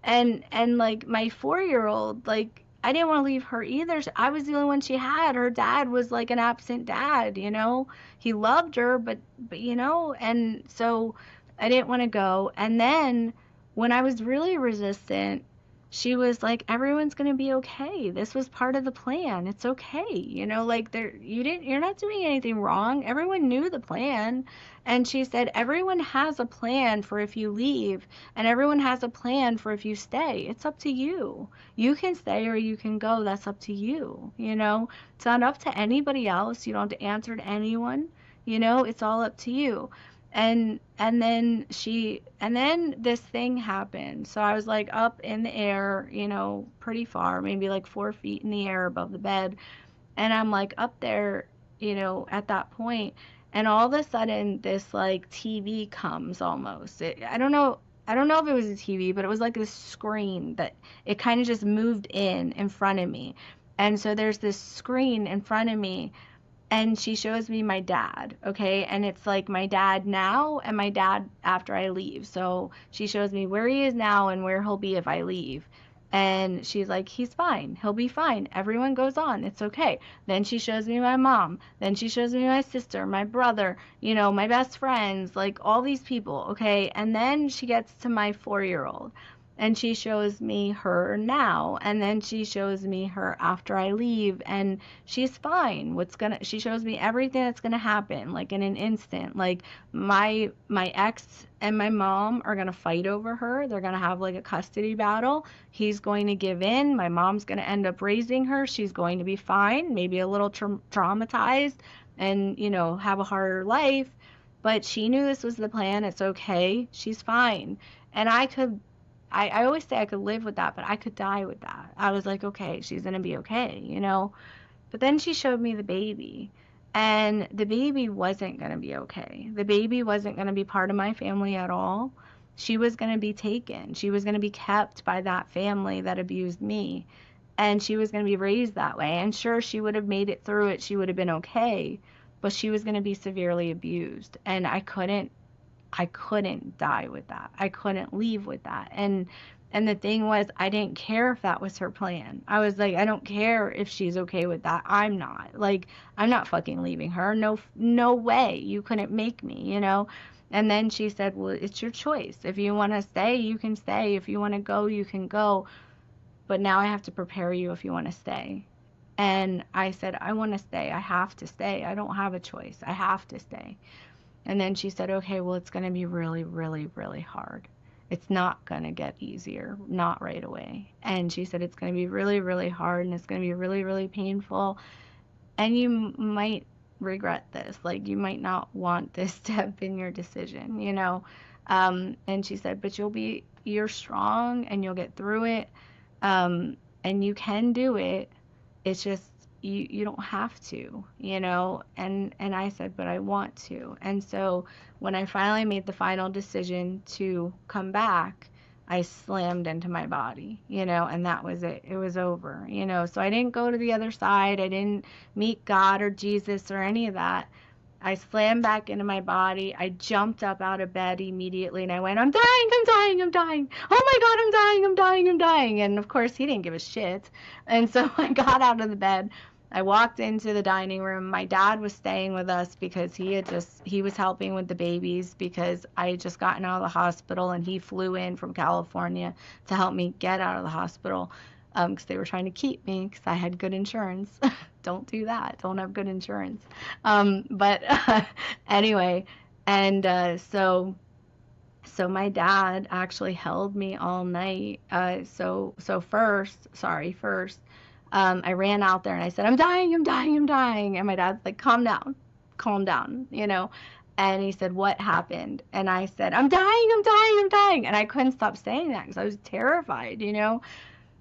And like, my 4-year-old, like, I didn't want to leave her either. I was the only one she had. Her dad was like an absent dad. He loved her, but and so I didn't want to go. And then when I was really resistant, she was like, everyone's going to be okay. This was part of the plan. It's okay. Like, you're not doing anything wrong. Everyone knew the plan. And she said, everyone has a plan for if you leave, and everyone has a plan for if you stay. It's up to you. You can stay or you can go. That's up to you. It's not up to anybody else. You don't have to answer to anyone. It's all up to you. And then this thing happened. So I was like up in the air, pretty far, maybe like 4 feet in the air above the bed. And I'm like up there, at that point, and all of a sudden this like TV comes almost. I don't know if it was a TV, but it was like this screen that it kind of just moved in front of me. And so there's this screen in front of me, and she shows me my dad, okay? And it's like my dad now and my dad after I leave. So she shows me where he is now and where he'll be if I leave. And she's like, he's fine. He'll be fine. Everyone goes on. It's okay. Then she shows me my mom. Then she shows me my sister, my brother, my best friends, like all these people, okay? And then she gets to my 4-year-old, and she shows me her now, and then she shows me her after I leave, and she's fine. She shows me everything that's gonna happen, like in an instant. Like, my ex and my mom are gonna fight over her. They're gonna have like a custody battle. He's going to give in. My mom's gonna end up raising her. She's going to be fine, maybe a little traumatized, and have a harder life. But she knew this was the plan. It's okay. She's fine. And I always say I could live with that, but I could die with that. I was like, okay, she's going to be okay. But then she showed me the baby, and the baby wasn't going to be okay. The baby wasn't going to be part of my family at all. She was going to be taken. She was going to be kept by that family that abused me, and she was going to be raised that way. And sure, she would have made it through it. She would have been okay, but she was going to be severely abused, and I couldn't die with that. I couldn't leave with that. And the thing was, I didn't care if that was her plan. I was like, I don't care if she's okay with that. I'm not. Like, I'm not fucking leaving her. No, no way. You couldn't make me. And then she said, well, it's your choice. If you want to stay, you can stay. If you want to go, you can go. But now I have to prepare you if you want to stay. And I said, I want to stay. I have to stay. I don't have a choice. I have to stay. And then she said, okay, well, it's going to be really, really, really hard. It's not going to get easier, not right away. And she said, it's going to be really, really hard and it's going to be really, really painful. And you might regret this. Like, you might not want this to have been your decision, you know? And she said, but you're strong and you'll get through it. And you can do it. It's just, you don't have to, you know? And I said, but I want to. And so when I finally made the final decision to come back, I slammed into my body, you know, and that was it. It was over, you know. So I didn't go to the other side. I didn't meet God or Jesus or any of that. I slammed back into my body. I jumped up out of bed immediately and I went, I'm dying, I'm dying, I'm dying. Oh my God, I'm dying, I'm dying, I'm dying. And of course, he didn't give a shit. And so I got out of the bed. I walked into the dining room. My dad was staying with us because he was helping with the babies because I had just gotten out of the hospital and he flew in from California to help me get out of the hospital because they were trying to keep me because I had good insurance. Don't do that. Don't have good insurance. But anyway, and so my dad actually held me all night. So first, I ran out there and I said, I'm dying, I'm dying, I'm dying. And my dad's like, calm down, you know. And he said, what happened? And I said, I'm dying, I'm dying, I'm dying. And I couldn't stop saying that because I was terrified, you know.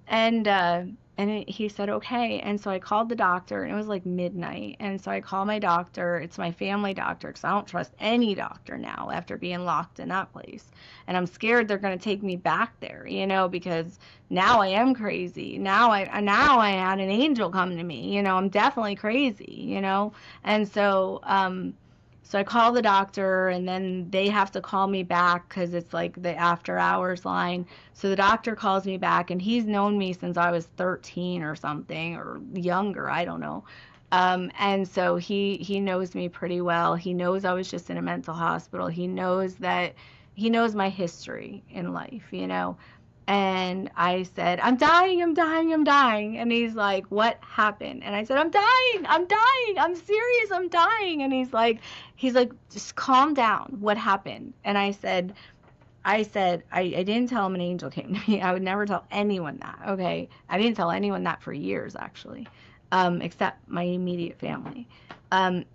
And he said, okay. And so I called the doctor, and it was like midnight. And so I called my doctor. It's my family doctor because I don't trust any doctor now after being locked in that place. And I'm scared they're going to take me back there, you know, because now I am crazy. Now I had an angel come to me, you know, I'm definitely crazy, you know. And so I call the doctor and then they have to call me back because it's like the after hours line. So the doctor calls me back and he's known me since I was 13 or something or younger. I don't know. And so he knows me pretty well. He knows I was just in a mental hospital. He knows my history in life, you know. And I said, I'm dying, I'm dying, I'm dying. And he's like, what happened? And I said, I'm dying, I'm serious, I'm dying. And he's like, just calm down. What happened? And I didn't tell him an angel came to me. I would never tell anyone that. Okay. I didn't tell anyone that for years, actually, except my immediate family.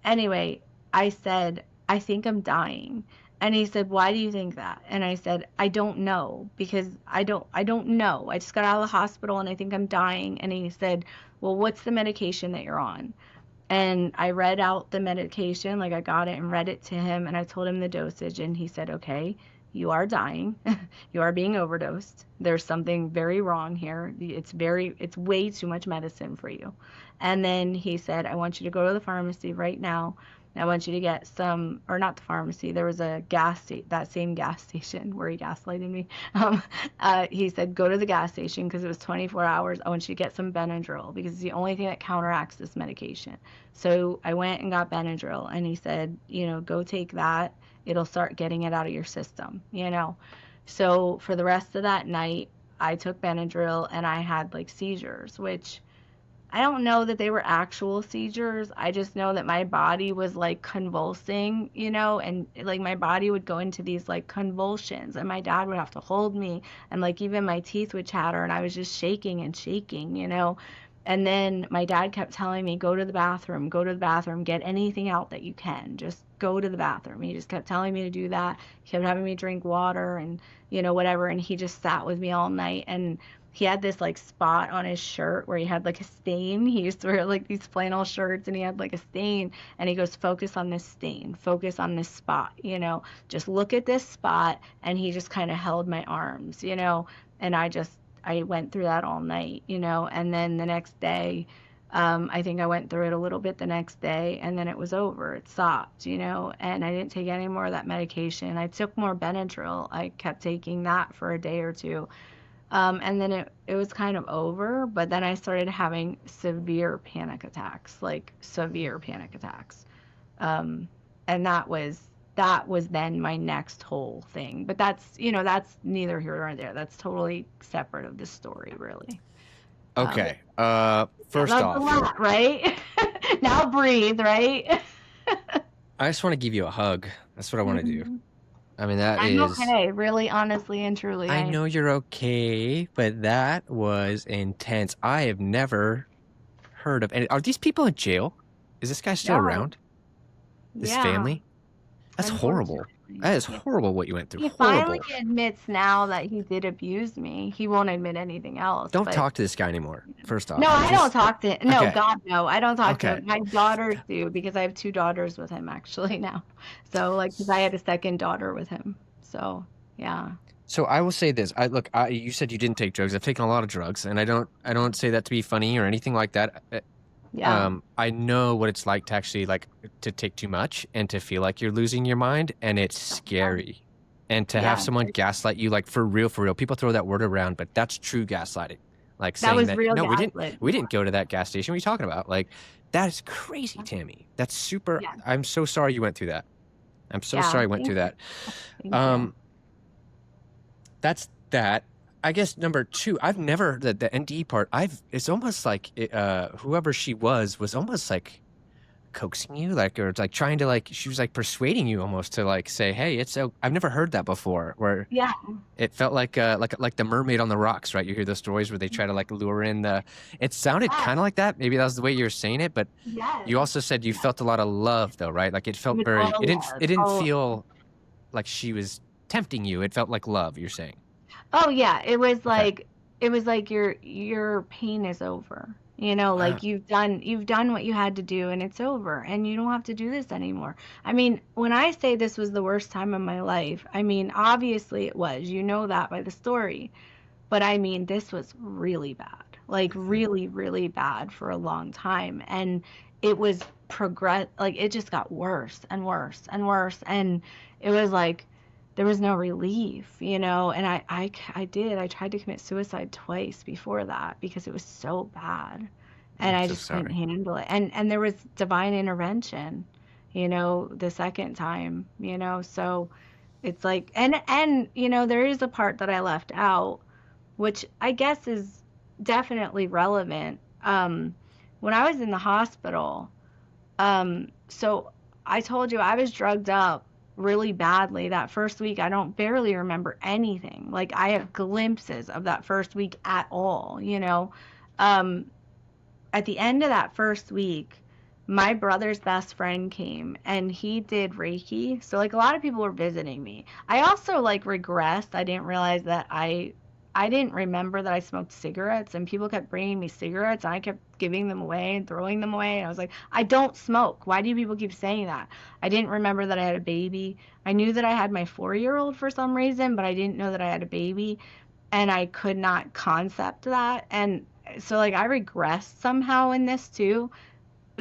Anyway, I said, I think I'm dying. And he said, why do you think that? And I said, I don't know because I don't know. I just got out of the hospital and I think I'm dying. And he said, well, what's the medication that you're on? And I read out the medication, like I got it and read it to him and I told him the dosage and he said, okay, you are dying. You are being overdosed. There's something very wrong here. It's way too much medicine for you. And then he said, I want you to go to the pharmacy right now. I want you to get some, or not the pharmacy, there was a that same gas station where he gaslighted me. He said, go to the gas station because it was 24 hours. I want you to get some Benadryl because it's the only thing that counteracts this medication. So I went and got Benadryl and he said, you know, go take that. It'll start getting it out of your system, you know. So for the rest of that night, I took Benadryl and I had like seizures, which I don't know that they were actual seizures. I just know that my body was like convulsing, you know, and like my body would go into these like convulsions and my dad would have to hold me and like even my teeth would chatter and I was just shaking and shaking, you know. And then my dad kept telling me, go to the bathroom, get anything out that you can. Just go to the bathroom. He just kept telling me to do that. He kept having me drink water and, you know, whatever. And he just sat with me all night. And he had this like spot on his shirt where he had like a stain. He used to wear like these flannel shirts and he had like a stain. And he goes, focus on this stain, focus on this spot, you know, just look at this spot. And he just kind of held my arms, you know, and I went through that all night, you know, and then the next day, I think I went through it a little bit the next day and then it was over. It stopped, you know, and I didn't take any more of that medication. I took more Benadryl. I kept taking that for a day or two. And then it was kind of over, but then I started having severe panic attacks, like severe panic attacks. And that was then my next whole thing. But that's, you know, that's neither here nor there. That's totally separate of this story, really. Okay. Yeah, First that's a off, lot, right? Now breathe, right? I just want to give you a hug. That's what I want to do. Mhm. I mean, that I'm is. okay, really, honestly, and truly. I know you're okay, but that was intense. I have never heard of. And are these people in jail? Is this guy still No, around? His yeah, family? That's horrible. unfortunately. That is Yeah. horrible what you went through. He finally Horrible. admits now that he did abuse me. He won't admit anything else, Don't but talk to this guy anymore. First no, off, I don't just talk to him. No, okay, God, no, I don't talk to okay. him. My daughters do because I have two daughters with him actually now. So like, because I had a second daughter with him. So yeah, So I will say this. I look. You said you didn't take drugs. I've taken a lot of drugs, and I don't say that to be funny or anything like that. yeah, I know what it's like to actually like to take too much and to feel like you're losing your mind, and it's scary. And to have yeah. someone gaslight you, like for real, for real. People throw that word around, but that's true gaslighting. Like That saying was that, real no, we gaslighting. didn't go to that gas station. What are you talking about? Like that is crazy, Tammy. That's super. Yeah, I'm so sorry you went through that. I'm so yeah. sorry I went through Thank you, that. thank you. Um, that's that. I guess number two, I've never the NDE part. It's almost like whoever she was almost like coaxing you, like or like trying to like she was like persuading you almost to like say, hey, it's so I've never heard that before. Where Yeah, it felt like the mermaid on the rocks, right? You hear those stories where they try to like lure in the. It sounded yes, kind of like that. Maybe that was the way you were saying it, but yes. you also said you Yeah. felt a lot of love though, right? Like it It felt was very. all love. It didn't Oh, feel like she was tempting you. It felt like love. You're saying. oh yeah. Okay. It was like your pain is over. You know, Uh, like you've done what you had to do and it's over and you don't have to do this anymore. I mean, when I say this was the worst time of my life, I mean, obviously it was. You know that by the story. But I mean, this was really bad. Like really, really bad for a long time. And it was like it just got worse and worse and worse. And it was like there was no relief, you know. And I tried to commit suicide twice before that because it was so bad. And I'm I so just couldn't sorry. handle it. And there was divine intervention, you know, the second time, you know. So it's like and you know, there is a part that I left out which I guess is definitely relevant. When I was in the hospital, so I told you I was drugged up really badly that first week. I don't barely remember anything. Like I have glimpses of that first week at all, you know. Um, at the end of that first week, my brother's best friend came and he did Reiki. So like a lot of people were visiting me. I also like regressed. I didn't realize that I didn't remember that I smoked cigarettes and people kept bringing me cigarettes and I kept giving them away and throwing them away. And I was like, I don't smoke. Why do people keep saying that? I didn't remember that I had a baby. I knew that I had my 4-year-old for some reason, but I didn't know that I had a baby and I could not concept that. And so like I regressed somehow in this too,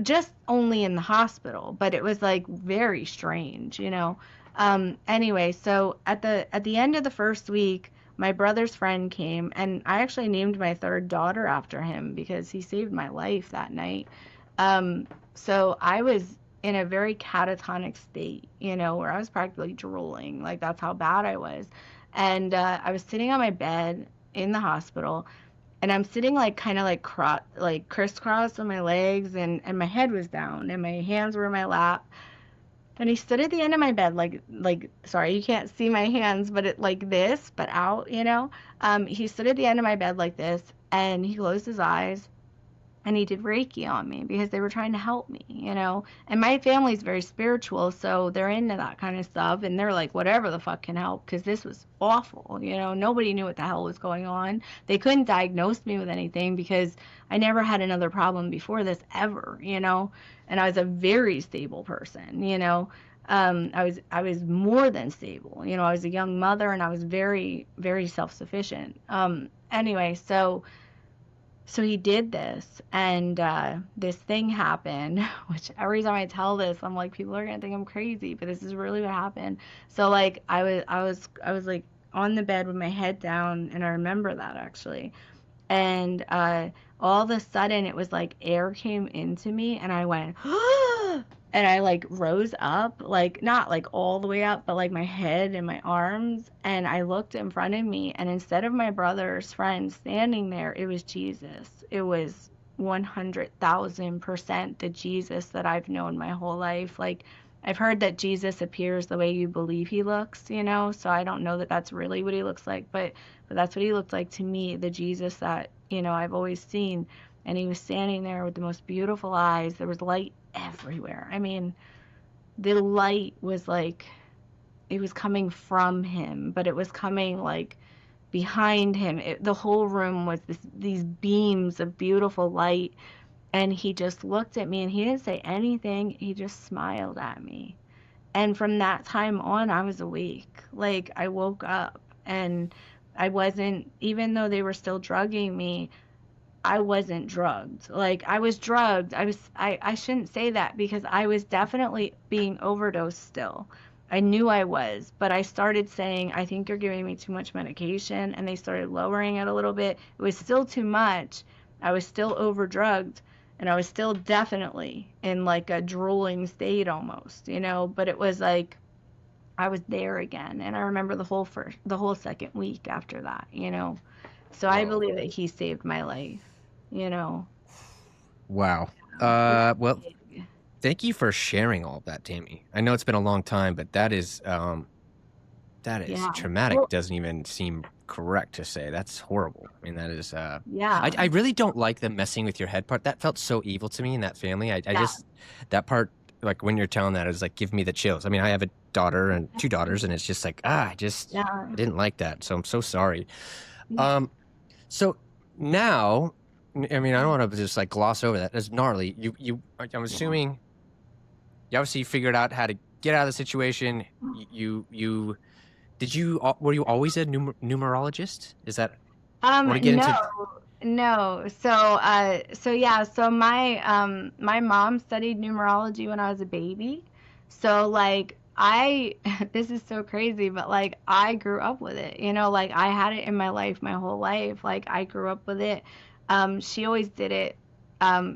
just only in the hospital, but it was like very strange, you know. Anyway, so at the end of the first week, my brother's friend came and I actually named my third daughter after him because he saved my life that night. So I was in a very catatonic state, you know, where I was practically drooling. Like that's how bad I was. And I was sitting on my bed in the hospital and I'm sitting like kind of like crisscross on my legs and my head was down and my hands were in my lap. And he stood at the end of my bed like sorry, you can't see my hands, but it like this, but out, you know. He stood at the end of my bed like this and he closed his eyes and he did Reiki on me because they were trying to help me, you know. And my family's very spiritual, so they're into that kind of stuff, and they're like, whatever the fuck can help, because this was awful, you know. Nobody knew what the hell was going on. They couldn't diagnose me with anything because I never had another problem before this ever, you know. And I was a very stable person, you know. I was more than stable, you know. I was a young mother, and I was very, very self-sufficient. Anyway, so he did this, and this thing happened, which every time I tell this, I'm like, people are gonna think I'm crazy, but this is really what happened. So like, I was like on the bed with my head down, and I remember that actually. And all of a sudden, it was like air came into me, and I went, And I like rose up, like not like all the way up, but like my head and my arms. And I looked in front of me, and instead of my brother's friend standing there, it was Jesus. It was 100,000% the Jesus that I've known my whole life. Like, I've heard that Jesus appears the way you believe he looks, you know? So I don't know that that's really what he looks like, but that's what he looked like to me, the Jesus that, you know, I've always seen. And he was standing there with the most beautiful eyes. There was light everywhere. I mean, the light was like it was coming from him, but it was coming like behind him. The whole room was these beams of beautiful light, and he just looked at me and he didn't say anything. He just smiled at me. And from that time on, I was awake. Like I woke up and I wasn't, even though they were still drugging me, I wasn't drugged. Like I was drugged. I shouldn't say that because I was definitely being overdosed still. I knew I was, but I started saying, I think you're giving me too much medication, and they started lowering it a little bit. It was still too much. I was still overdrugged, and I was still definitely in like a drooling state almost, you know, but it was like I was there again. And I remember the whole second week after that, you know. So I Whoa. believe that he saved my life, you know. Wow. Which is Well, big. thank you for sharing all of that, Tammy. I know it's been a long time, but that is Yeah. traumatic. Well, Doesn't even seem correct to say. That's horrible. I mean, that is. yeah. I really don't like the messing with your head part. That felt so evil to me in that family. I Yeah. just that part, like when you're telling that, is like give me the chills. I mean, I have a daughter and two daughters, and it's just like I Yeah. didn't like that. So I'm so sorry. Um, so now, I mean, I don't want to just like gloss over that. It's gnarly. I'm Yeah. assuming you obviously figured out how to get out of the situation. You did you were you always a numerologist? Is that I want to get No, into no. So yeah, so my mom studied numerology when I was a baby. So like I this is so crazy, but like I grew up with it. You know, like I had it in my life my whole life. Like I grew up with it. She always did it.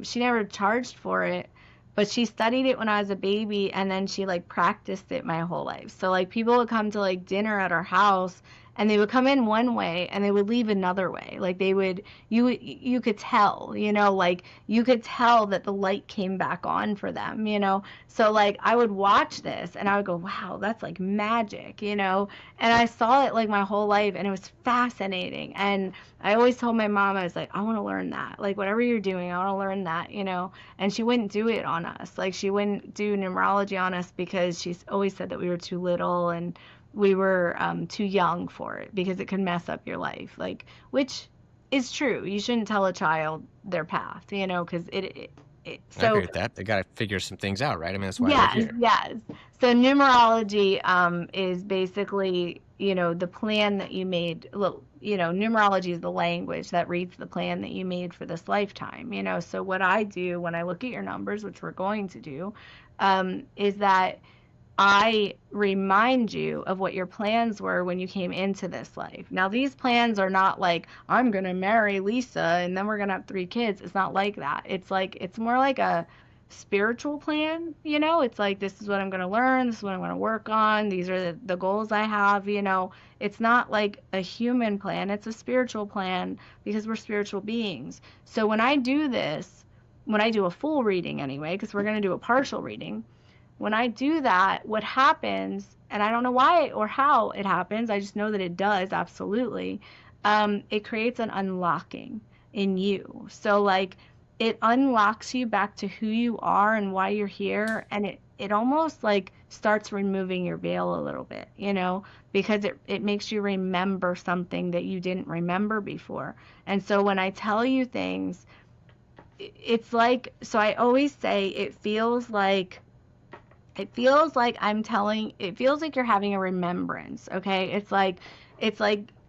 She never charged for it, but she studied it when I was a baby, and then she like practiced it my whole life. So like people would come to like dinner at our house, and they would come in one way and they would leave another way. Like they would, you could tell, you know, like you could tell that the light came back on for them, you know. So like I would watch this and I would go, wow, that's like magic, you know. And I saw it like my whole life, and it was fascinating. And I always told my mom, I was like, I want to learn that. Like whatever you're doing, I want to learn that, you know. And she wouldn't do it on us. Like she wouldn't do numerology on us because she's always said that we were too little and we were too young for it because it could mess up your life. Like, which is true. You shouldn't tell a child their path, you know, because I agree so with that. They got to figure some things out, right? I mean, that's why we're yes, here. yes. So numerology is basically, you know, the plan that you made. Look, you know, numerology is the language that reads the plan that you made for this lifetime. You know, so what I do when I look at your numbers, which we're going to do, is that I remind you of what your plans were when you came into this life. Now, these plans are not like, I'm going to marry Lisa and then we're going to have 3 kids. It's not like that. It's like, it's more like a spiritual plan, you know? It's like, this is what I'm going to learn. This is what I'm going to work on. These are the goals I have, you know? It's not like a human plan, it's a spiritual plan because we're spiritual beings. So when I do this, when I do a full reading anyway, because we're going to do a partial reading, when I do that, what happens, and I don't know why or how it happens, I just know that it does, absolutely, it creates an unlocking in you. So, like, it unlocks you back to who you are and why you're here, and it almost like starts removing your veil a little bit, you know, because it makes you remember something that you didn't remember before. And so when I tell you things, it's like, so I always say it feels like I'm telling, it feels like you're having a remembrance, okay? It's like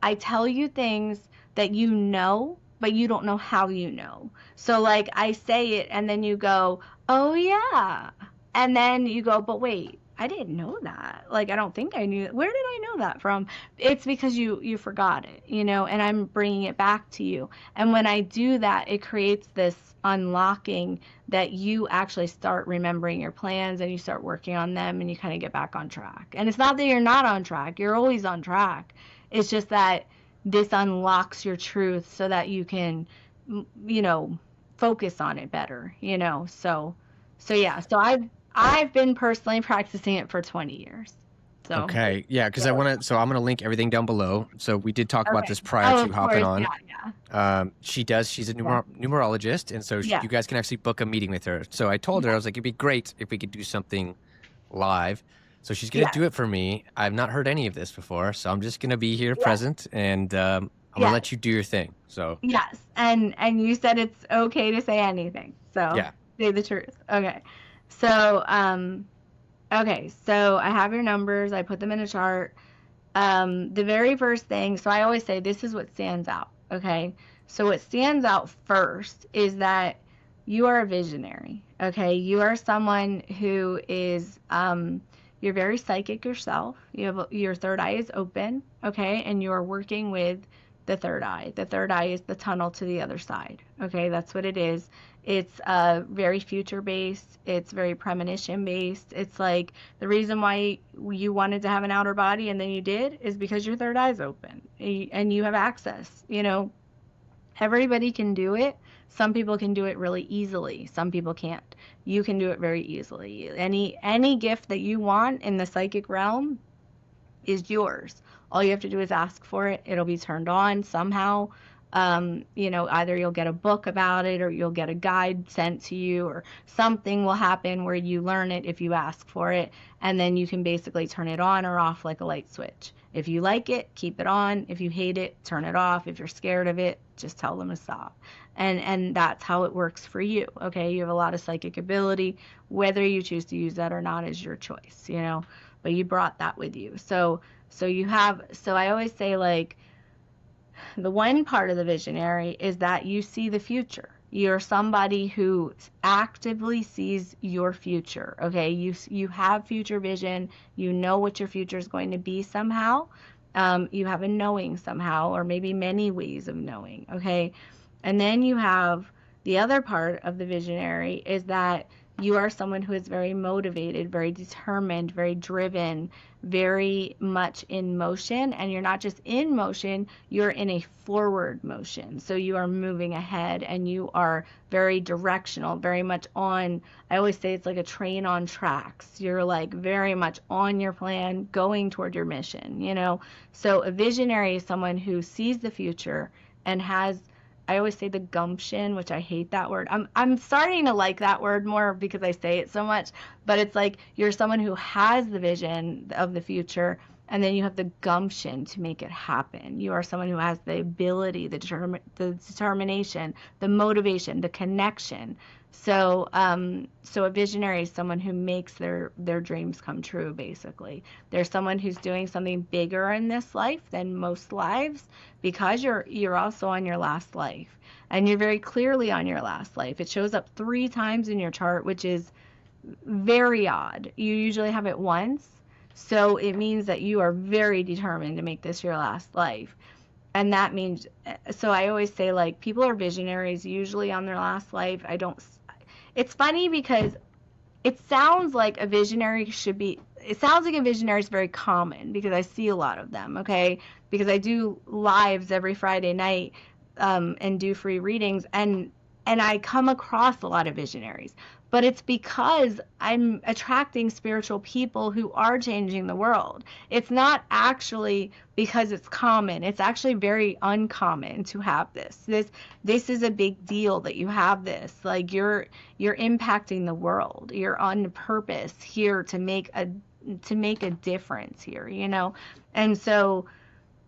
I tell you things that you know, but you don't know how you know. So like I say it and then you go, "Oh yeah." And then you go, "But wait, I didn't know that. Like I don't think I knew. Where did I know that from?" It's because you forgot it, you know, and I'm bringing it back to you. And when I do that, it creates this unlocking that you actually start remembering your plans and you start working on them and you kind of get back on track. And it's not that you're not on track, you're always on track. It's just that this unlocks your truth so that you can, you know, focus on it better, you know. So yeah, so I've been personally practicing it for 20 years. So, Okay. Yeah, because I so want to. So I'm going to link everything down below. So we did talk about okay. this prior Oh, to of hopping course, on. yeah, yeah. She does. She's a Yeah. numerologist, and so Yeah. you guys can actually book a meeting with her. So I told her, I Yeah. was like, it'd be great if we could do something live. So she's gonna Yeah. do it for me. I've not heard any of this before, so I'm just gonna be here Yeah. present, and I'm gonna Yeah. let you do your thing. So Yes. And you said it's okay to say anything. So yeah. say the truth. Okay. So okay, so I have your numbers, I put them in a chart. The very first thing, so I always say this is what stands out, okay? So what stands out first is that you are a visionary, okay? You are someone who is, you're very psychic yourself. You have your third eye is open, okay? And you are working with the third eye. The third eye is the tunnel to the other side, okay? That's what it is. It's very future based. It's very premonition based. It's like the reason why you wanted to have an outer body and then you did is because your third eye's open and you have access. You know, everybody can do it. Some people can do it really easily. Some people can't. You can do it very easily. Any gift that you want in the psychic realm is yours. All you have to do is ask for it. It'll be turned on somehow. You know, either you'll get a book about it or you'll get a guide sent to you or something will happen where you learn it if you ask for it. And then you can basically turn it on or off like a light switch. If you like it, keep it on. If you hate it, turn it off. If you're scared of it, just tell them to stop. And that's how it works for you. Okay, you have a lot of psychic ability. Whether you choose to use that or not is your choice, you know, but you brought that with you. So you have, so I always say, like, the one part of the visionary is that you see the future. You're somebody who actively sees your future. Okay, you have future vision. You know what your future is going to be somehow. You have a knowing somehow, or maybe many ways of knowing. Okay, and then you have the other part of the visionary is that you are someone who is very motivated, very determined, very driven, very much in motion. And you're not just in motion, you're in a forward motion. So you are moving ahead and you are very directional, very much on, I always say it's like a train on tracks. You're like very much on your plan, going toward your mission, you know? So a visionary is someone who sees the future and has, I always say, the gumption, which I hate that word. I'm starting to like that word more because I say it so much, but it's like you're someone who has the vision of the future and then you have the gumption to make it happen. You are someone who has the ability, the determination, the motivation, the connection. So a visionary is someone who makes their dreams come true, basically. They're someone who's doing something bigger in this life than most lives because you're also on your last life. And you're very clearly on your last life. It shows up 3 times in your chart, which is very odd. You usually have it once. So it means that you are very determined to make this your last life. And that means, so I always say, like, people are visionaries usually on their last life. I don't, it's funny because it sounds like a visionary should be, it sounds like a visionary is very common because I see a lot of them, okay? Because I do lives every Friday night and do free readings, and I come across a lot of visionaries. But it's because I'm attracting spiritual people who are changing the world. It's not actually because it's common. It's actually very uncommon to have this. This is a big deal that you have this. Like you're impacting the world. You're on purpose here to make a difference here, you know? And so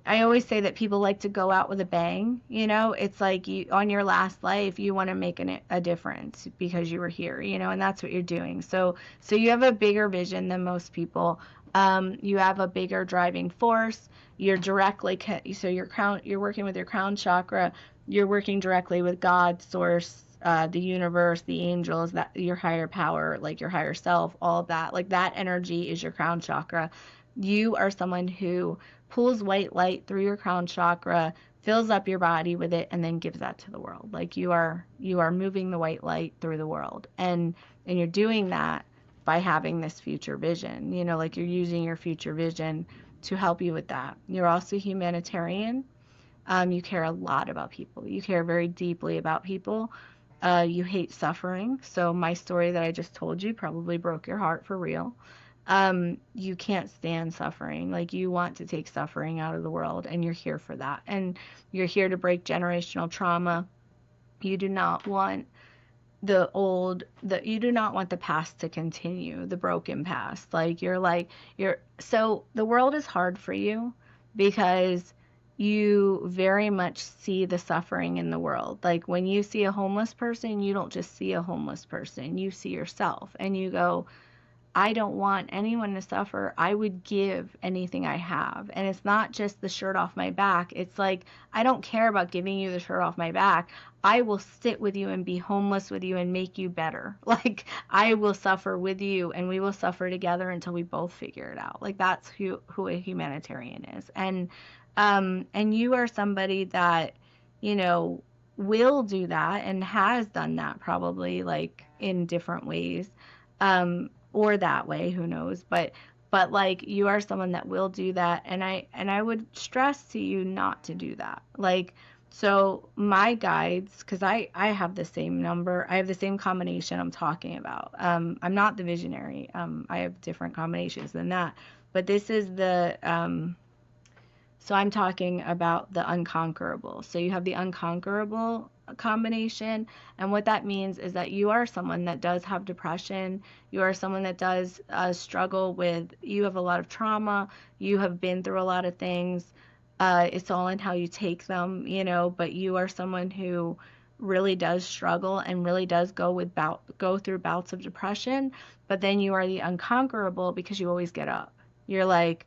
I always say that people like to go out with a bang, you know? It's like you on your last life, you want to make a difference because you were here, you know, and that's what you're doing. So you have a bigger vision than most people. You have a bigger driving force. You're directly so you're working with your crown chakra. You're working directly with God, source, the universe, the angels, that your higher power, like your higher self, all of that. Like that energy is your crown chakra. You are someone who pulls white light through your crown chakra, fills up your body with it, and then gives that to the world. Like you are moving the white light through the world. And you're doing that by having this future vision. Like you're using your future vision to help you with that. You're also humanitarian. You care a lot about people. You care very deeply about people. You hate suffering. So my story that I just told you probably broke your heart for real. You can't stand suffering. Like you want to take suffering out of the world, and you're here for that. And you're here to break generational trauma. You do not want you do not want the past to continue, the broken past. So the world is hard for you because you very much see the suffering in the world. Like when you see a homeless person, you don't just see a homeless person, you see yourself, and you go, I don't want anyone to suffer. I would give anything I have. And it's not just the shirt off my back. It's like, I don't care about giving you the shirt off my back. I will sit with you and be homeless with you and make you better. Like, I will suffer with you and we will suffer together until we both figure it out. Like, that's who a humanitarian is. And you are somebody that, you know, will do that and has done that probably like in different ways. Or that way, who knows, but like you are someone that will do that, and I would stress to you not to do that. Like, so my guides, because I have the same number, I have the same combination I'm talking about. I'm not the visionary. I have different combinations than that, but this is the so I'm talking about the unconquerable. So you have the unconquerable combination. And what that means is that you are someone that does have depression. You are someone that does struggle with, you have a lot of trauma. You have been through a lot of things. It's all in how you take them, but you are someone who really does struggle and really does go through bouts of depression. But then you are the unconquerable because you always get up. You're like,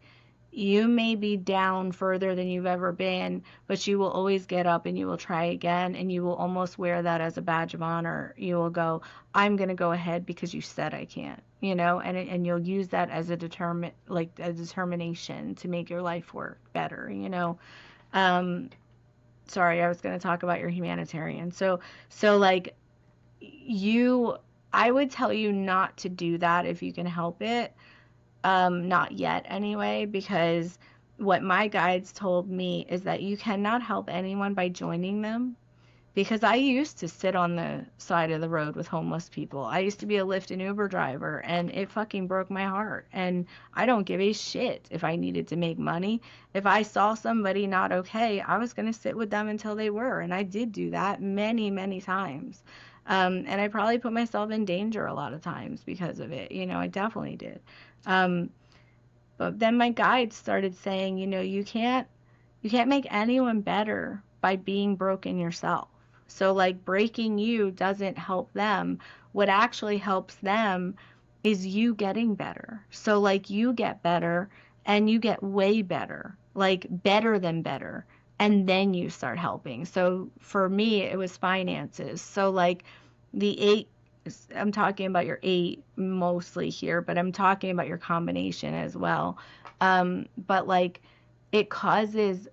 you may be down further than you've ever been, but you will always get up and you will try again, and you will almost wear that as a badge of honor. You will go, I'm going to go ahead because you said I can't, and you'll use that as a determination to make your life work better. Um, Sorry, I was going to talk about your humanitarian. So like I would tell you not to do that if you can help it. Not yet anyway, because what my guides told me is that you cannot help anyone by joining them. Because I used to sit on the side of the road with homeless people. I used to be a Lyft and Uber driver, and it fucking broke my heart. And I don't give a shit if I needed to make money. If I saw somebody not okay, I was going to sit with them until they were. And I did do that many, many times. And I probably put myself in danger a lot of times because of it. I definitely did. Um, but then my guides started saying, you can't make anyone better by being broken yourself. So like breaking you doesn't help them. What actually helps them is you getting better. So like you get better and you get way better, like better than better. And then you start helping. So for me, it was finances. So like the eight, I'm talking about your eight mostly here, but I'm talking about your combination as well. But like it causes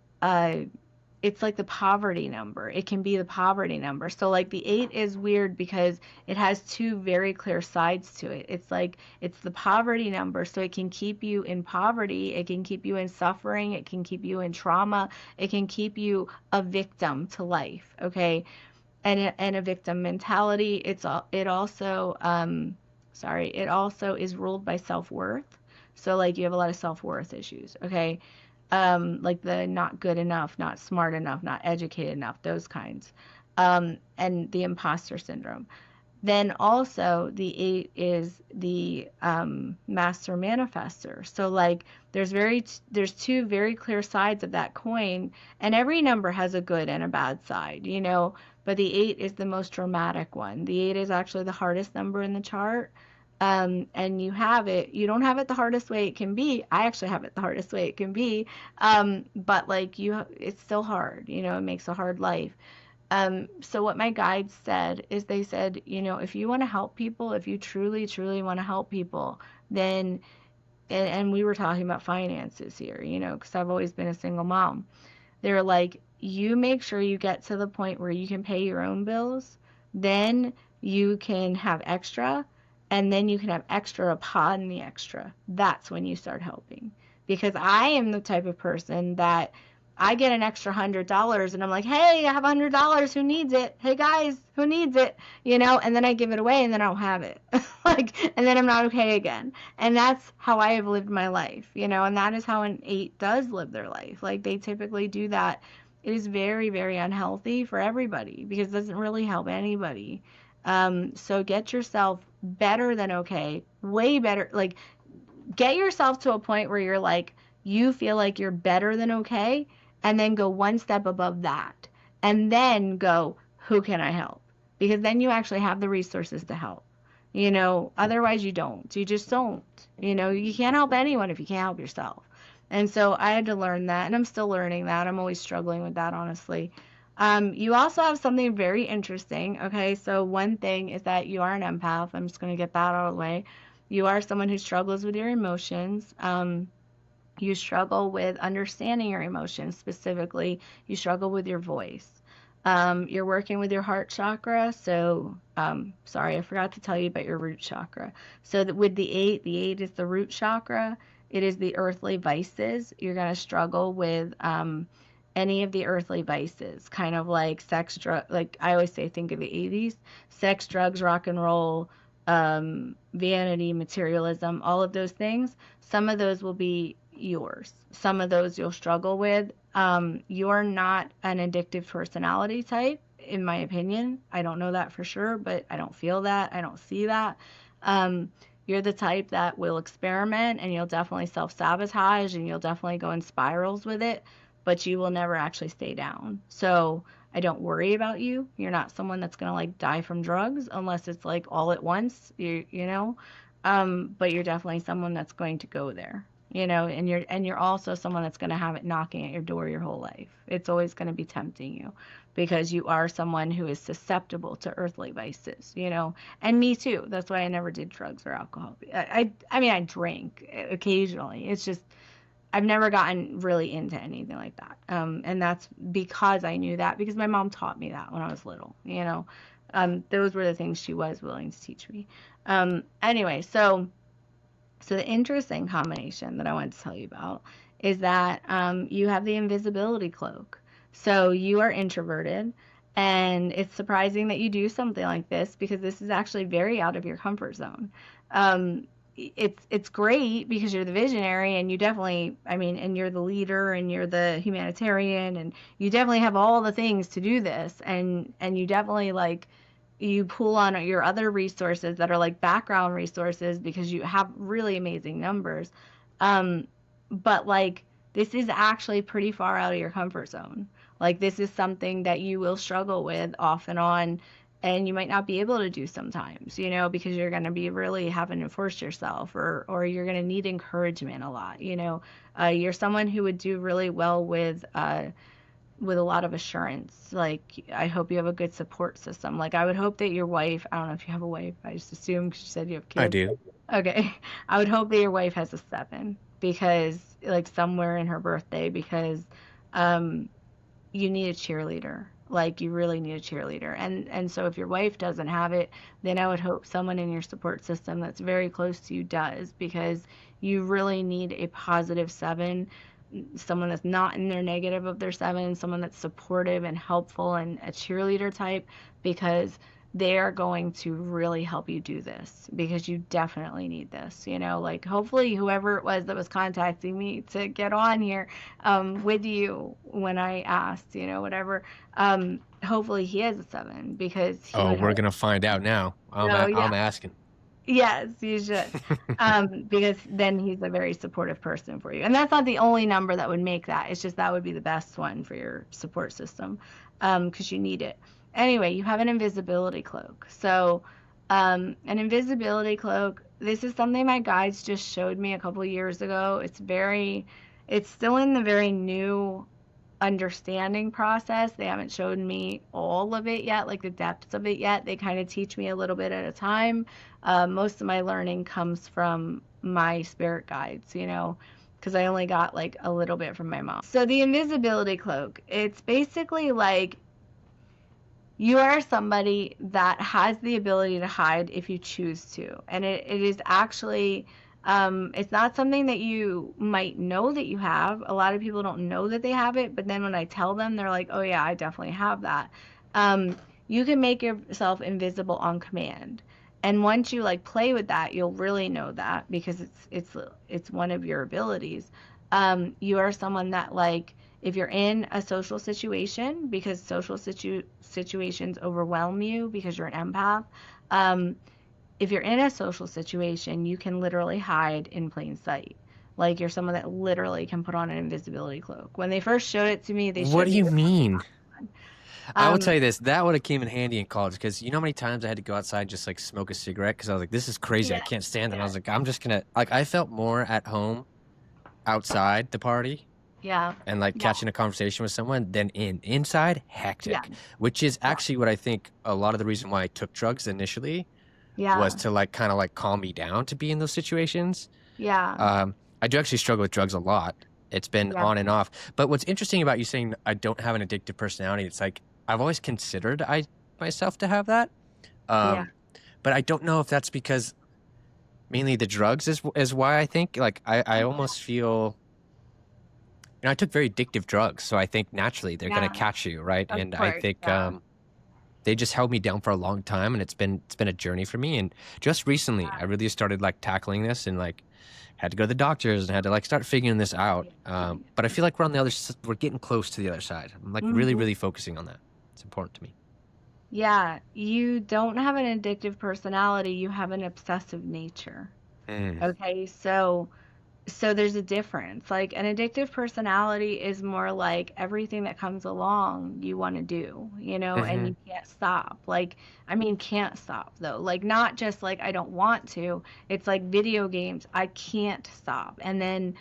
it's like the poverty number. It can be the poverty number. So like the eight is weird because it has two very clear sides to it. It's like it's the poverty number, so it can keep you in poverty, it can keep you in suffering, it can keep you in trauma, it can keep you a victim to life, okay? And a victim mentality. It also it also is ruled by self-worth. So like you have a lot of self-worth issues, okay? Like the not good enough, not smart enough, not educated enough, those kinds. And the imposter syndrome. Then also the eight is the master manifester. So like there's two very clear sides of that coin, and every number has a good and a bad side, but the eight is the most dramatic one. The eight is actually the hardest number in the chart. And you don't have it the hardest way it can be. I actually have it the hardest way it can be. But like it's still hard, it makes a hard life. So what my guides said is they said, if you want to help people, if you truly, truly want to help people, then and we were talking about finances here, you know, because I've always been a single mom. They were like, you make sure you get to the point where you can pay your own bills, then you can have extra, and then you can have extra upon the extra. That's when you start helping. Because I am the type of person that I get an extra $100 and I'm like, hey, I have $100. Who needs it? Hey guys, who needs it? You know, and then I give it away and then I don't have it. Like, and then I'm not okay again. And that's how I have lived my life, you know, and that is how an eight does live their life. Like, they typically do that. It is very, very unhealthy for everybody because it doesn't really help anybody. So get yourself better than okay, way better. Like, get yourself to a point where you're like, you feel like you're better than okay, and then go one step above that. And then go, who can I help? Because then you actually have the resources to help. You know, otherwise you don't. You just don't. You know, you can't help anyone if you can't help yourself. And so I had to learn that, and I'm still learning that. I'm always struggling with that, honestly. You also have something very interesting. Okay, so one thing is that you are an empath. I'm just going to get that out of the way. You are someone who struggles with your emotions. You struggle with understanding your emotions specifically. You struggle with your voice. You're working with your heart chakra. So, sorry, I forgot to tell you about your root chakra. So that with the eight is the root chakra. It is the earthly vices. You're going to struggle with any of the earthly vices, kind of like sex, drug, like I always say, think of the 80s, sex, drugs, rock and roll, vanity, materialism, all of those things. Some of those will be yours. Some of those you'll struggle with. You're not an addictive personality type, in my opinion. I don't know that for sure, but I don't feel that. I don't see that. You're the type that will experiment and you'll definitely self-sabotage and you'll definitely go in spirals with it, but you will never actually stay down. So I don't worry about you. You're not someone that's going to like die from drugs unless it's like all at once, you know. But you're definitely someone that's going to go there, you know, and you're also someone that's going to have it knocking at your door your whole life. It's always going to be tempting you because you are someone who is susceptible to earthly vices, you know. And me too. That's why I never did drugs or alcohol. I mean, I drank occasionally. It's just I've never gotten really into anything like that. And that's because I knew that because my mom taught me that when I was little, you know. Those were the things she was willing to teach me. Anyway, so the interesting combination that I wanted to tell you about is that you have the invisibility cloak. So you are introverted, and it's surprising that you do something like this because this is actually very out of your comfort zone. It's great because you're the visionary and you definitely, I mean, and you're the leader and you're the humanitarian and you definitely have all the things to do this, and you definitely like you pull on your other resources that are like background resources because you have really amazing numbers. But like this is actually pretty far out of your comfort zone. Like this is something that you will struggle with off and on, and you might not be able to do sometimes, you know, because you're going to be really having to force yourself, or you're going to need encouragement a lot, you know. You're someone who would do really well with a lot of assurance. Like, I hope you have a good support system. Like, I would hope that your wife, I don't know if you have a wife, I just assume because you said you have I kids. do. Okay. I would hope that your wife has a 7 because, like, somewhere in her birthday, because you need a cheerleader. Like, you really need a cheerleader. And so if your wife doesn't have it, then I would hope someone in your support system that's very close to you does, because you really need a positive 7, someone that's not in their negative of their 7, someone that's supportive and helpful and a cheerleader type, because they are going to really help you do this because you definitely need this, you know. Like, hopefully whoever it was that was contacting me to get on here with you when I asked, you know, whatever, hopefully he has a 7 because he Oh, would we're help. gonna find out now. So yeah. I'm asking. Yes, you should. Because then he's a very supportive person for you. And that's not the only number that would make that. It's just that would be the best one for your support system, because you need it. Anyway, you have an invisibility cloak. So, an invisibility cloak, this is something my guides just showed me a couple years ago. It's still in the very new understanding process. They haven't shown me all of it yet, like the depths of it yet. They kind of teach me a little bit at a time. Most of my learning comes from my spirit guides, because I only got like a little bit from my mom. So the invisibility cloak, it's basically like you are somebody that has the ability to hide if you choose to. And it is actually, it's not something that you might know that you have. A lot of people don't know that they have it, but then when I tell them, they're like, oh yeah, I definitely have that. You can make yourself invisible on command. And once you like play with that, you'll really know that because it's one of your abilities. You are someone that like if you're in a social situation because situations overwhelm you because you're an empath, if you're in a social situation, you can literally hide in plain sight. Like you're someone that literally can put on an invisibility cloak. When they first showed it to me, they What showed do me you the mean? one. I will tell you this, that would have came in handy in college because you know how many times I had to go outside and just like smoke a cigarette because I was like, this is crazy. I Yeah, can't stand it. And I yeah, was like, I'm just gonna like I felt more at home outside the party yeah, and like yeah, catching a conversation with someone than inside yeah, hectic, which is yeah, actually what I think a lot of the reason why I took drugs initially was yeah, to like kind of like calm me down to be in those situations. yeah, I do actually struggle with drugs a lot. It's been yeah, on and off. But what's interesting about you saying I don't have an addictive personality, it's like I've always considered I myself to have that. yeah, Um, but I don't know if that's because mainly the drugs is why I think like I almost feel I took very addictive drugs, so I think naturally they're gonna yeah. catch you, right? Of And I course, think yeah, they just held me down for a long time, and it's been a journey for me. And just recently, I really started like tackling this and like had to go to the doctors and had to like start figuring this out. But I feel like we're on the we're getting close to the other side. I'm like really, hmm really focusing on that. It's important to me. yeah. You don't have an addictive personality. You have an obsessive nature. Mm. Okay, so there's a difference. Like an addictive personality is more like everything that comes along you want to do, and Hmm. you can't stop. Like, I mean, can't stop though. Like not just like I don't want to. It's like video games. I can't stop. And then,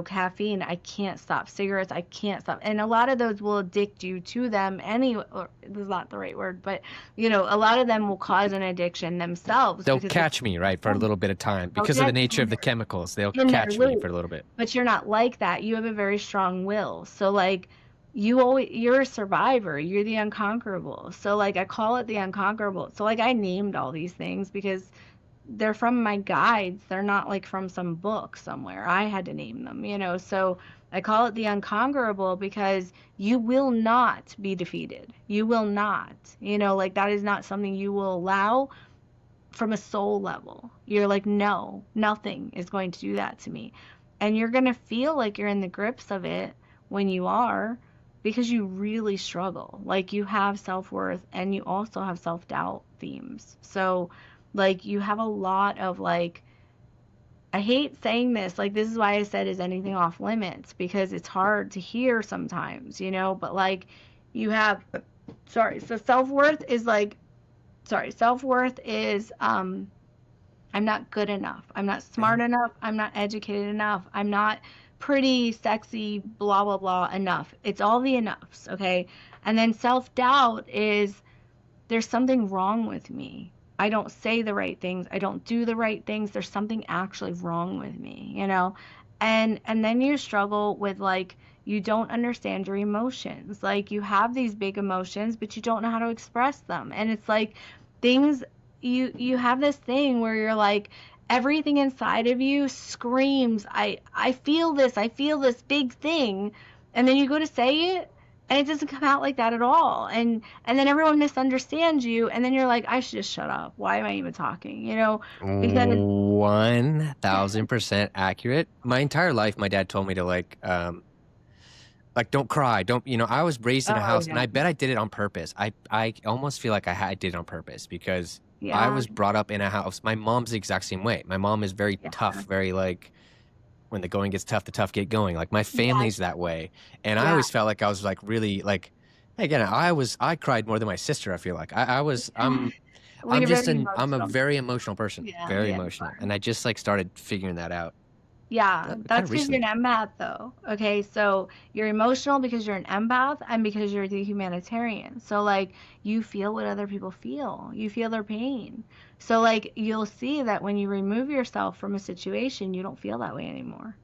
caffeine, I can't stop. Cigarettes, I can't stop. And a lot of those will addict you to them anyway. Or, this is not the right word, but a lot of them will cause an addiction themselves They'll because they're catch me, right, for a little bit of time they'll because of the get nature you of the chemicals. They'll in their catch me for loop. a little bit. But you're not like that. You have a very strong will. So like you're a survivor. You're the unconquerable. So like I call it the unconquerable. So like I named all these things because they're from my guides. They're not like from some book somewhere. I had to name them, So I call it the unconquerable because you will not be defeated. You will not. Like that is not something you will allow from a soul level. You're like, no, nothing is going to do that to me. And you're going to feel like you're in the grips of it when you are because you really struggle. Like you have self worth and you also have self doubt themes. So, like, you have a lot of like, I hate saying this. Like, this is why I said, is anything off limits? Because it's hard to hear sometimes, But like, you have, sorry, so self worth is I'm not good enough. I'm not smart Hmm. enough. I'm not educated enough. I'm not pretty, sexy, blah, blah, blah enough. It's all the enoughs, okay? And then self doubt is there's something wrong with me. I don't say the right things. I don't do the right things. There's something actually wrong with me? And then you struggle with like you don't understand your emotions. Like you have these big emotions, but you don't know how to express them. And it's like things you have this thing where you're like everything inside of you screams, I feel this. I feel this big thing. And then you go to say it and it doesn't come out like that at all, and then everyone misunderstands you, and then you're like I should just shut up. Why am I even talking, because 1000% accurate. My entire life, my dad told me to like don't cry, don't I was raised in a oh house, and yeah, I bet I did it on purpose. I almost feel like I did it on purpose because I yeah, was brought up in a house. My mom's the exact same way. My mom is very yeah, tough, very like when the going gets tough, the tough get going. Like my yeah, family's that way, and I yeah. always felt like I was like really like again I cried more than my sister. I feel like I was Well, you're very I'm a emotional. very emotional person, Yeah, very yeah, you emotional, are. and I just like started figuring that out. Yeah, kind that's of because you're recently. an empath, though. Okay, so you're emotional because you're an empath and because you're the humanitarian. So, like, you feel what other people feel, you feel their pain. So, like, you'll see that when you remove yourself from a situation, you don't feel that way anymore.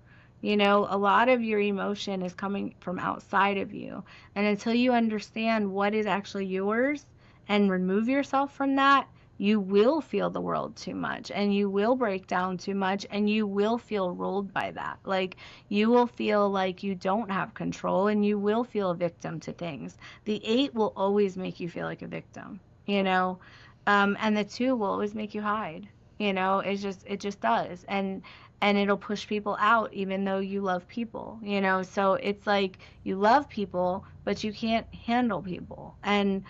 A lot of your emotion is coming from outside of you. And until you understand what is actually yours and remove yourself from that, you will feel the world too much and you will break down too much and you will feel ruled by that. Like you will feel like you don't have control and you will feel a victim to things. The 8 will always make you feel like a victim, you know, and the 2 will always make you hide. It just does. And it'll push people out even though you love people, so it's like you love people but you can't handle people, and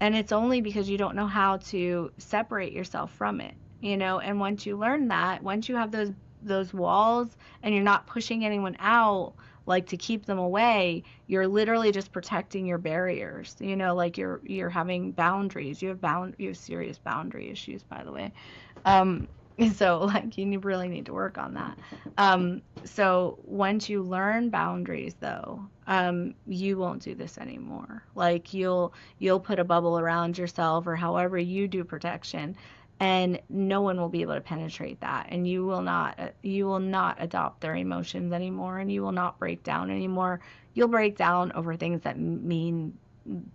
it's only because you don't know how to separate yourself from it, and once you learn that, once you have those walls and you're not pushing anyone out like to keep them away, you're literally just protecting your barriers, like you're having boundaries. You have serious boundary issues, by the way. um so like you really need to work on that. So once you learn boundaries though, you won't do this anymore. Like you'll put a bubble around yourself or however you do protection, and no one will be able to penetrate that, and you will not adopt their emotions anymore, and you will not break down anymore. You'll break down over things that mean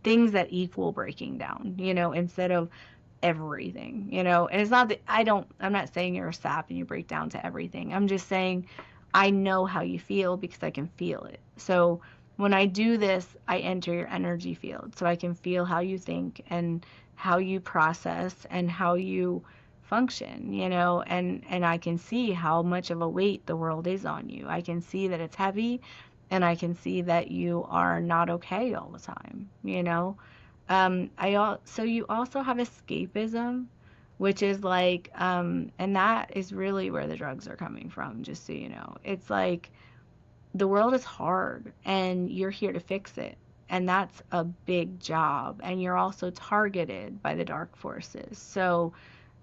things that equal breaking down, instead of everything, and it's not that I'm not saying you're a sap and you break down to everything. I'm just saying I know how you feel because I can feel it. So when I do this, I enter your energy field so I can feel how you think and how you process and how you function, and I can see how much of a weight the world is on you. I can see that it's heavy, and I can see that you are not okay all the time. So you also have escapism, which is like, and that is really where the drugs are coming from, just so you know. It's like the world is hard and you're here to fix it. And that's a big job. And you're also targeted by the dark forces. So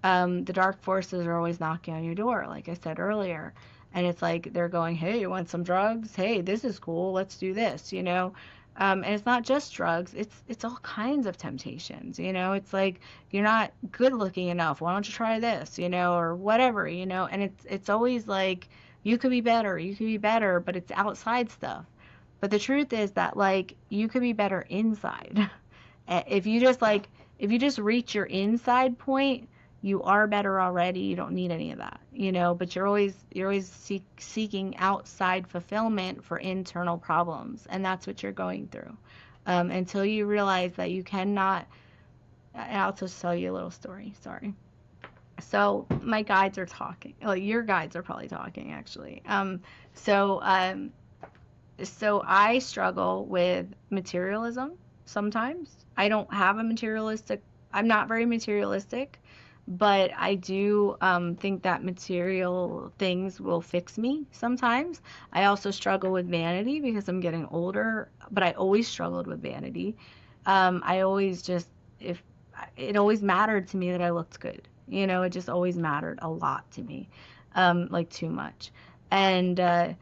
the dark forces are always knocking on your door, like I said earlier. And it's like they're going, hey, you want some drugs? Hey, this is cool. Let's do this. And it's not just drugs. It's all kinds of temptations. It's like you're not good looking enough. Why don't you try this? Or whatever. And it's always like you could be better. You could be better, but it's outside stuff. But the truth is that like you could be better inside. If you just reach your inside point, you are better already. You don't need any of that, but you're always seeking outside fulfillment for internal problems, and that's what you're going through, until you realize that you cannot. I'll just tell you a little story. Sorry. So my guides are talking. Well, your guides are probably talking actually. So um, so I struggle with materialism sometimes. I don't have a materialistic, I'm not very materialistic, but I do think that material things will fix me sometimes. I also struggle with vanity because I'm getting older, but I always struggled with vanity. I always just, if it always mattered to me that I looked good, it just always mattered a lot to me, like too much. And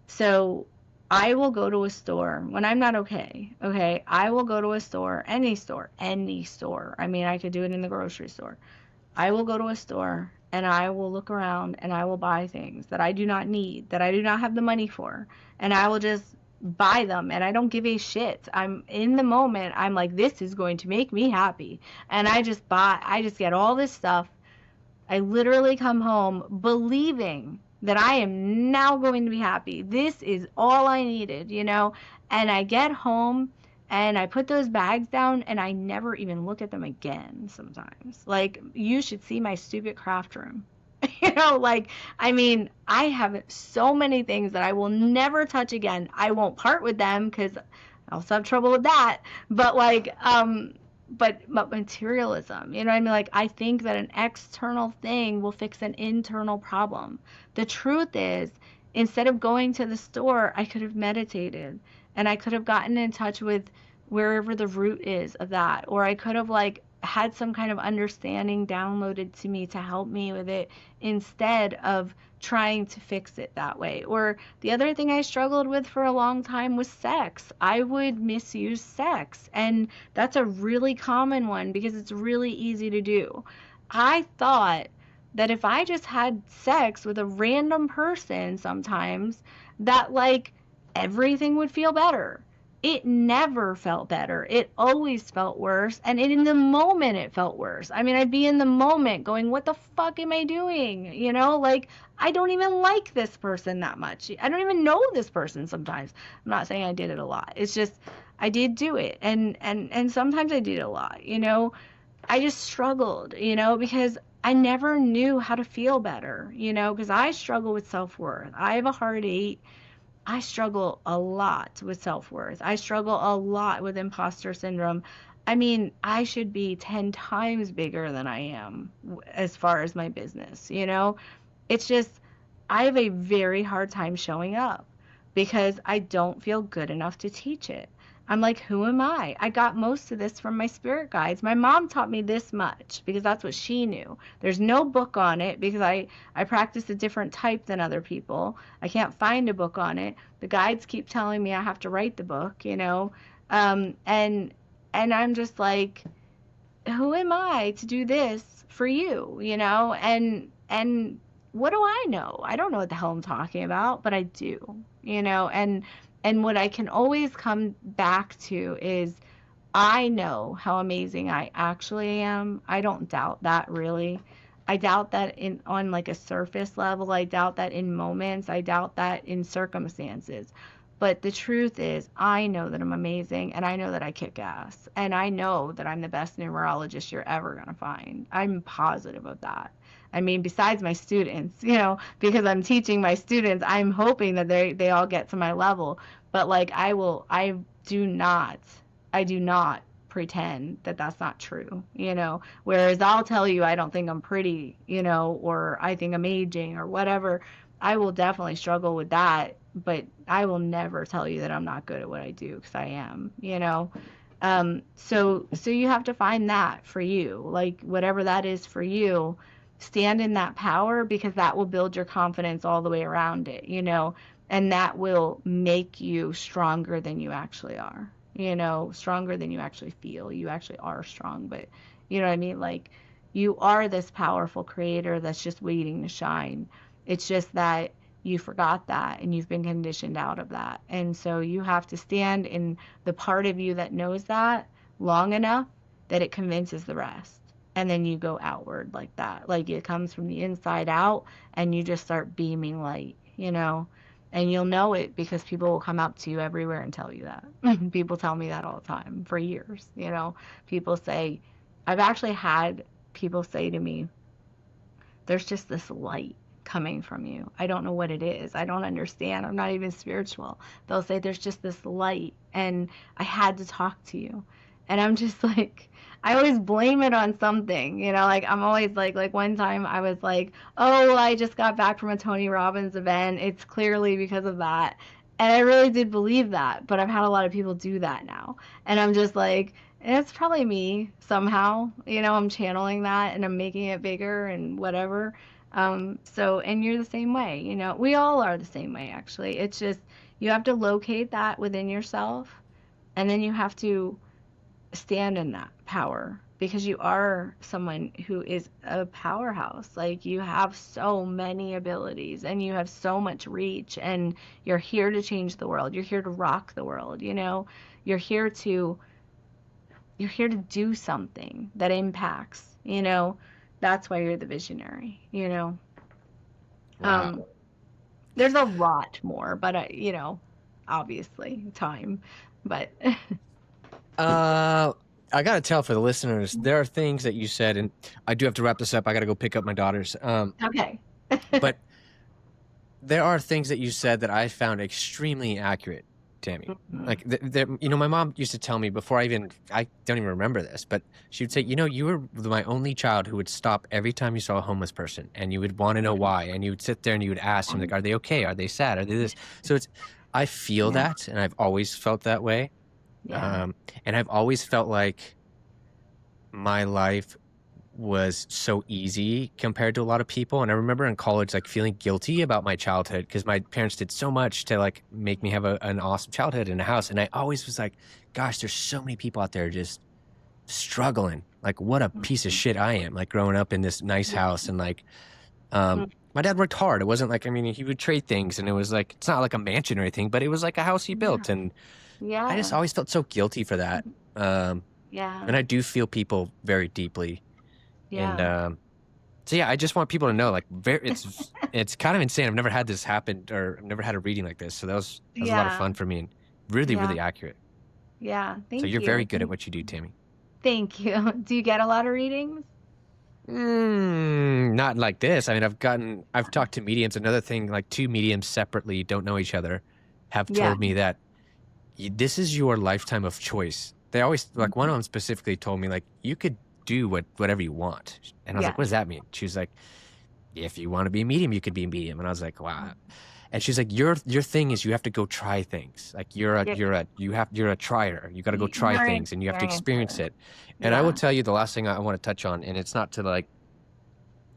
so I will go to a store when I'm not okay. Okay. I will go to a store, any store, any store. I mean, I could do it in the grocery store. I will go to a store and I will look around and I will buy things that I do not need, that I do not have the money for. And I will just buy them and I don't give a shit. I'm in the moment. I'm like, this is going to make me happy. And I just get all this stuff. I literally come home believing that I am now going to be happy. This is all I needed, And I get home and I put those bags down and I never even look at them again sometimes. Like, you should see my stupid craft room. Like, I mean, I have so many things that I will never touch again. I won't part with them because I also have trouble with that. But like, but materialism, what I mean? Like, I think that an external thing will fix an internal problem. The truth is, instead of going to the store, I could have meditated and I could have gotten in touch with wherever the root is of that, or I could have like had some kind of understanding downloaded to me to help me with it instead of trying to fix it that way. Or the other thing I struggled with for a long time was sex. I would misuse sex, and that's a really common one because it's really easy to do. I thought that if I just had sex with a random person sometimes, that like everything would feel better. It never felt better. It always felt worse. And in the moment, it felt worse. I mean, I'd be in the moment going, what the fuck am I doing? You know, like, I don't even like this person that much. I don't even know this person sometimes. I'm not saying I did it a lot. It's just, I did do it. And sometimes I did it a lot, you know. I just struggled, you know, because I never knew how to feel better, you know, because I struggle with self-worth. I have a hard 8. I struggle a lot with self-worth. I struggle a lot with imposter syndrome. I mean, I should be 10 times bigger than I am as far as my business, you know? It's just, I have a very hard time showing up because I don't feel good enough to teach it. I'm like, who am I? I got most of this from my spirit guides. My mom taught me this much because that's what she knew. There's no book on it because I practice a different type than other people. I can't find a book on it. The guides keep telling me I have to write the book, you know. And I'm just like, who am I to do this for you, you know? And what do I know? I don't know what the hell I'm talking about, but I do, you know? And what I can always come back to is I know how amazing I actually am. I don't doubt that really. I doubt that in on like a surface level. I doubt that in moments. I doubt that in circumstances. But the truth is, I know that I'm amazing and I know that I kick ass. And I know that I'm the best numerologist you're ever going to find. I'm positive of that. I mean, besides my students, you know, because I'm teaching my students, I'm hoping that they all get to my level. But like do not, I do not pretend that that's not true, you know. Whereas I'll tell you I don't think I'm pretty, you know, or I think I'm aging or whatever. I will definitely struggle with that, but I will never tell you that I'm not good at what I do because I am, you know. So you have to find that for you, like whatever that is for you, stand in that power because that will build your confidence all the way around it, you know, and that will make you stronger than you actually are, you know, stronger than you actually feel. You actually are strong, but you know what I mean? Like you are this powerful creator that's just waiting to shine. It's just that you forgot that and you've been conditioned out of that. And so you have to stand in the part of you that knows that long enough that it convinces the rest. And then you go outward like that. Like it comes from the inside out and you just start beaming light, you know? And you'll know it because people will come up to you everywhere and tell you that. People tell me that all the time for years, you know? People say, I've actually had people say to me, there's just this light coming from you. I don't know what it is. I don't understand. I'm not even spiritual. They'll say there's just this light and I had to talk to you. And I'm just like, I always blame it on something, you know, like I'm always like one time I was like, oh, well, I just got back from a Tony Robbins event. It's clearly because of that. And I really did believe that, but I've had a lot of people do that now. And I'm just like, it's probably me somehow, you know, I'm channeling that and I'm making it bigger and whatever. And you're the same way, you know, we all are the same way, actually. It's just, you have to locate that within yourself and then you have to stand in that power because you are someone who is a powerhouse. Like you have so many abilities and you have so much reach and you're here to change the world. You're here to rock the world, you know, you're here to you're here to do something that impacts, you know. That's why you're the visionary, you know. Wow. Um, there's a lot more, but you know, obviously time. But Uh, I gotta tell for the listeners, there are things that you said, and I do have to wrap this up. I gotta go pick up my daughters. okay. But there are things that you said that I found extremely accurate, Tammy. Mhm. Like, you know, my mom used to tell me before I don't even remember this, but she would say, you know, you were my only child who would stop every time you saw a homeless person and you would want to know why. And you would sit there and you would ask them, like, are they okay? Are they sad? Are they this? So I feel Yeah, that, and I've always felt that way. yeah, Um, and I've always felt like my life was so easy compared to a lot of people. And I remember in college, like feeling guilty about my childhood because my parents did so much to like make me have an awesome childhood in a house. And I always was like, gosh, there's so many people out there just struggling. Like what a piece of shit I am, like growing up in this nice Yeah. house. And like, my dad worked hard. It wasn't like, I mean, he would trade things and it was like, it's not like a mansion or anything, but it was like a house he Yeah. built. And I just Yeah. always felt so guilty for that. Um, Yeah. and I do feel people very deeply. And Yeah. so yeah, I just want people to know, like, it's kind of insane. I've never had this happen, or I've never had a reading like this. So that was a lot of Yeah. fun for me and really, Yeah. really accurate. Yeah. So Thank you're very you. good at what you do, Tammy. Thank you. Do you get a lot of readings? Not like this. I mean, I've talked to mediums. Another thing, like two mediums separately don't know each other, have Yeah. told me that this is your lifetime of choice. They always, like, one of them specifically told me, like, you could do whatever you want. And I was Yeah. like, what does that mean? She was like, if you want to be a medium, you could be a medium. And I was like, wow. And she's like, your thing is you have to go try things. Like you're Yeah. a trier. You got to go try You're an things and you have to experience experiencer. it. And I will Yeah. tell you the last thing I want to touch on, and it's not to like,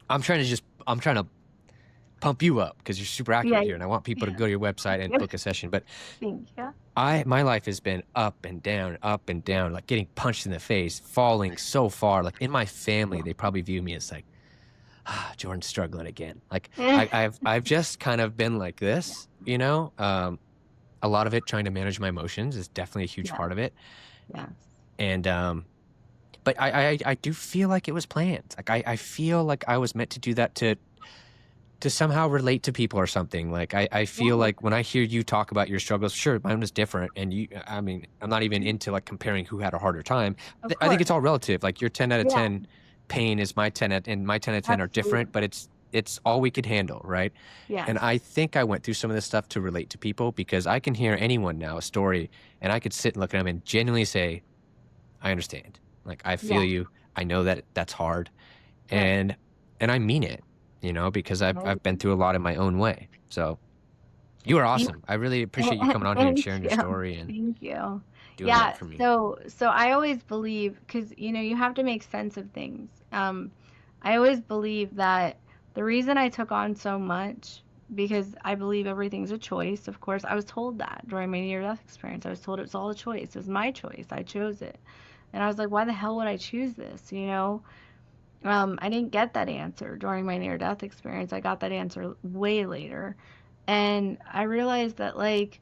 I'm trying to pump you up because you're super accurate Yeah. here, and I want people to Yeah. go to your website and Yep. book a session. But Thank you. my life has been up and down, like getting punched in the face, falling so far. Like in my family, they probably view me as like, Jordan's struggling again. Like I've just kind of been like this, you know. A lot of it trying to manage my emotions is definitely a huge Yeah. part of it. Yes. And but I do feel like it was planned. Like I feel like I was meant to do that to somehow relate to people or something. Like I feel Yeah. like when I hear you talk about your struggles, sure, mine was different. And I mean, I'm not even into like comparing who had a harder time. Of I think course. it's all relative. Like your 10 out of Yeah. 10 pain is my 10 and my 10 out of 10 are different, Absolutely. but it's all we could handle, right? Yes. And I think I went through some of this stuff to relate to people because I can hear anyone now a story and I could sit and look at them and genuinely say, I understand. Like I feel Yeah. you. I know that that's hard. Right. And I mean it, because I've been through a lot in my own way. So you are You awesome. I really appreciate you coming on here and Thank sharing your you. story and Thank you. doing that Yeah, for me. so I always believe, because you have to make sense of things. I always believe that the reason I took on so much, because I believe everything's a choice. Of course, I was told that during my near-death experience. I was told it was all a choice. It was my choice. I chose it. And I was like, why the hell would I choose this? I didn't get that answer during my near-death experience. I got that answer way later. And I realized that, like,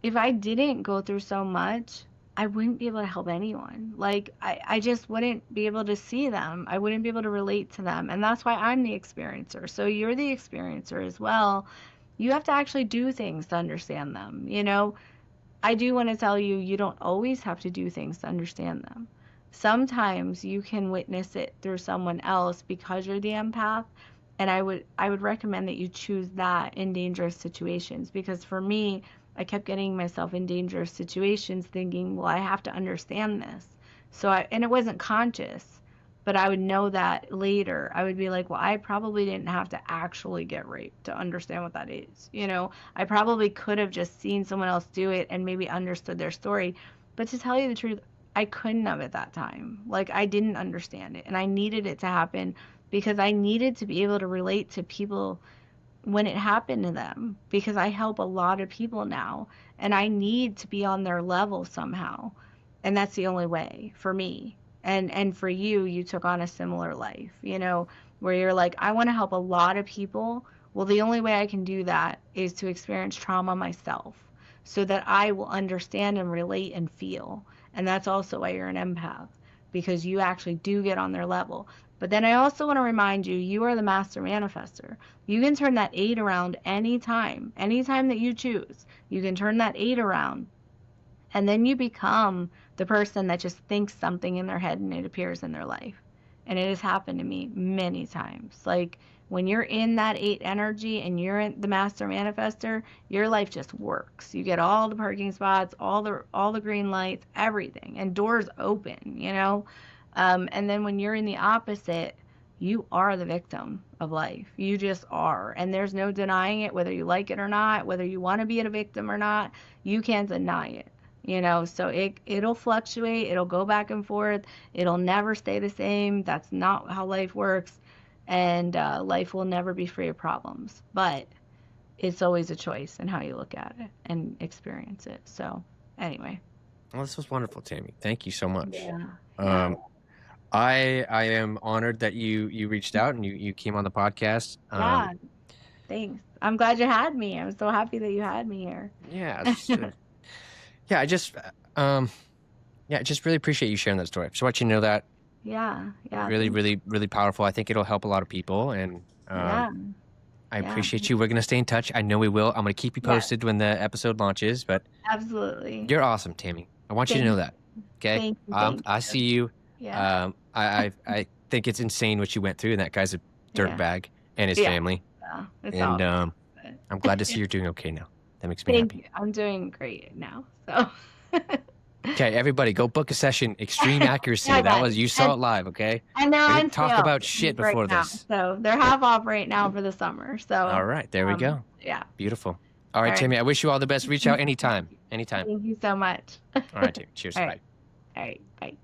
if I didn't go through so much, I wouldn't be able to help anyone. Like, I just wouldn't be able to see them. I wouldn't be able to relate to them. And that's why I'm the experiencer. So you're the experiencer as well. You have to actually do things to understand them. I do want to tell you, you don't always have to do things to understand them. Sometimes you can witness it through someone else because you're the empath, and I would recommend that you choose that in dangerous situations, because for me, I kept getting myself in dangerous situations thinking, well, I have to understand this. And it wasn't conscious, but I would know that later. I would be like, well, I probably didn't have to actually get raped to understand what that is. I probably could have just seen someone else do it and maybe understood their story. But to tell you the truth, I couldn't have at that time. Like, I didn't understand it, and I needed it to happen because I needed to be able to relate to people when it happened to them, because I help a lot of people now and I need to be on their level somehow. And that's the only way for me. And for you, you took on a similar life, where you're like, I want to help a lot of people. Well, the only way I can do that is to experience trauma myself so that I will understand and relate and feel. And that's also why you're an empath, because you actually do get on their level. But then I also want to remind you, you are the master manifester. You can turn that 8 around anytime that you choose. You can turn that 8 around, and then you become the person that just thinks something in their head and it appears in their life. And it has happened to me many times. Like, when you're in that 8 energy and you're in the master manifester, your life just works. You get all the parking spots, all the green lights, everything, and doors open. And then when you're in the opposite, you are the victim of life. You just are. And there's no denying it, whether you like it or not, whether you want to be a victim or not. You can't deny it. You know, so it'll fluctuate, it'll go back and forth, it'll never stay the same. That's not how life works, and life will never be free of problems. But it's always a choice in how you look at it and experience it. So anyway. Well, this was wonderful, Tami. Thank you so much. Yeah. Yeah. Um, I am honored that you reached out and you came on the podcast. Yeah. Thanks. I'm glad you had me. I'm so happy that you had me here. Yeah, yeah, I just really appreciate you sharing that story. Just want you to know that Yeah. Yeah. really, Thank really, really powerful. I think it'll help a lot of people, and Yeah. I Yeah. appreciate you. We're gonna stay in touch. I know we will. I'm gonna keep you Yeah. posted when the episode launches. But Absolutely. you're awesome, Tami. I want you to Thank know you. that. Okay. Thank you. Thank I you. see you. Yeah. I think it's insane what you went through, and that guy's a Yeah. dirtbag and his Yeah. family. Yeah. It's And all good. I'm glad to see you're doing okay now. That makes me Thank happy. you. I'm doing great now. So Okay, everybody, go book a session. Extreme accuracy. yeah, That guys. was you saw it live. Okay. And they're We on didn't talk sale about shit right before now. this. So they're half off right now for the summer. All So right, there we go. yeah. Beautiful. All right, All right. Tami, I wish you all the best. Reach out anytime. Anytime. Thank you so much. All right, Tami. Cheers. All Bye. right. All right. Bye.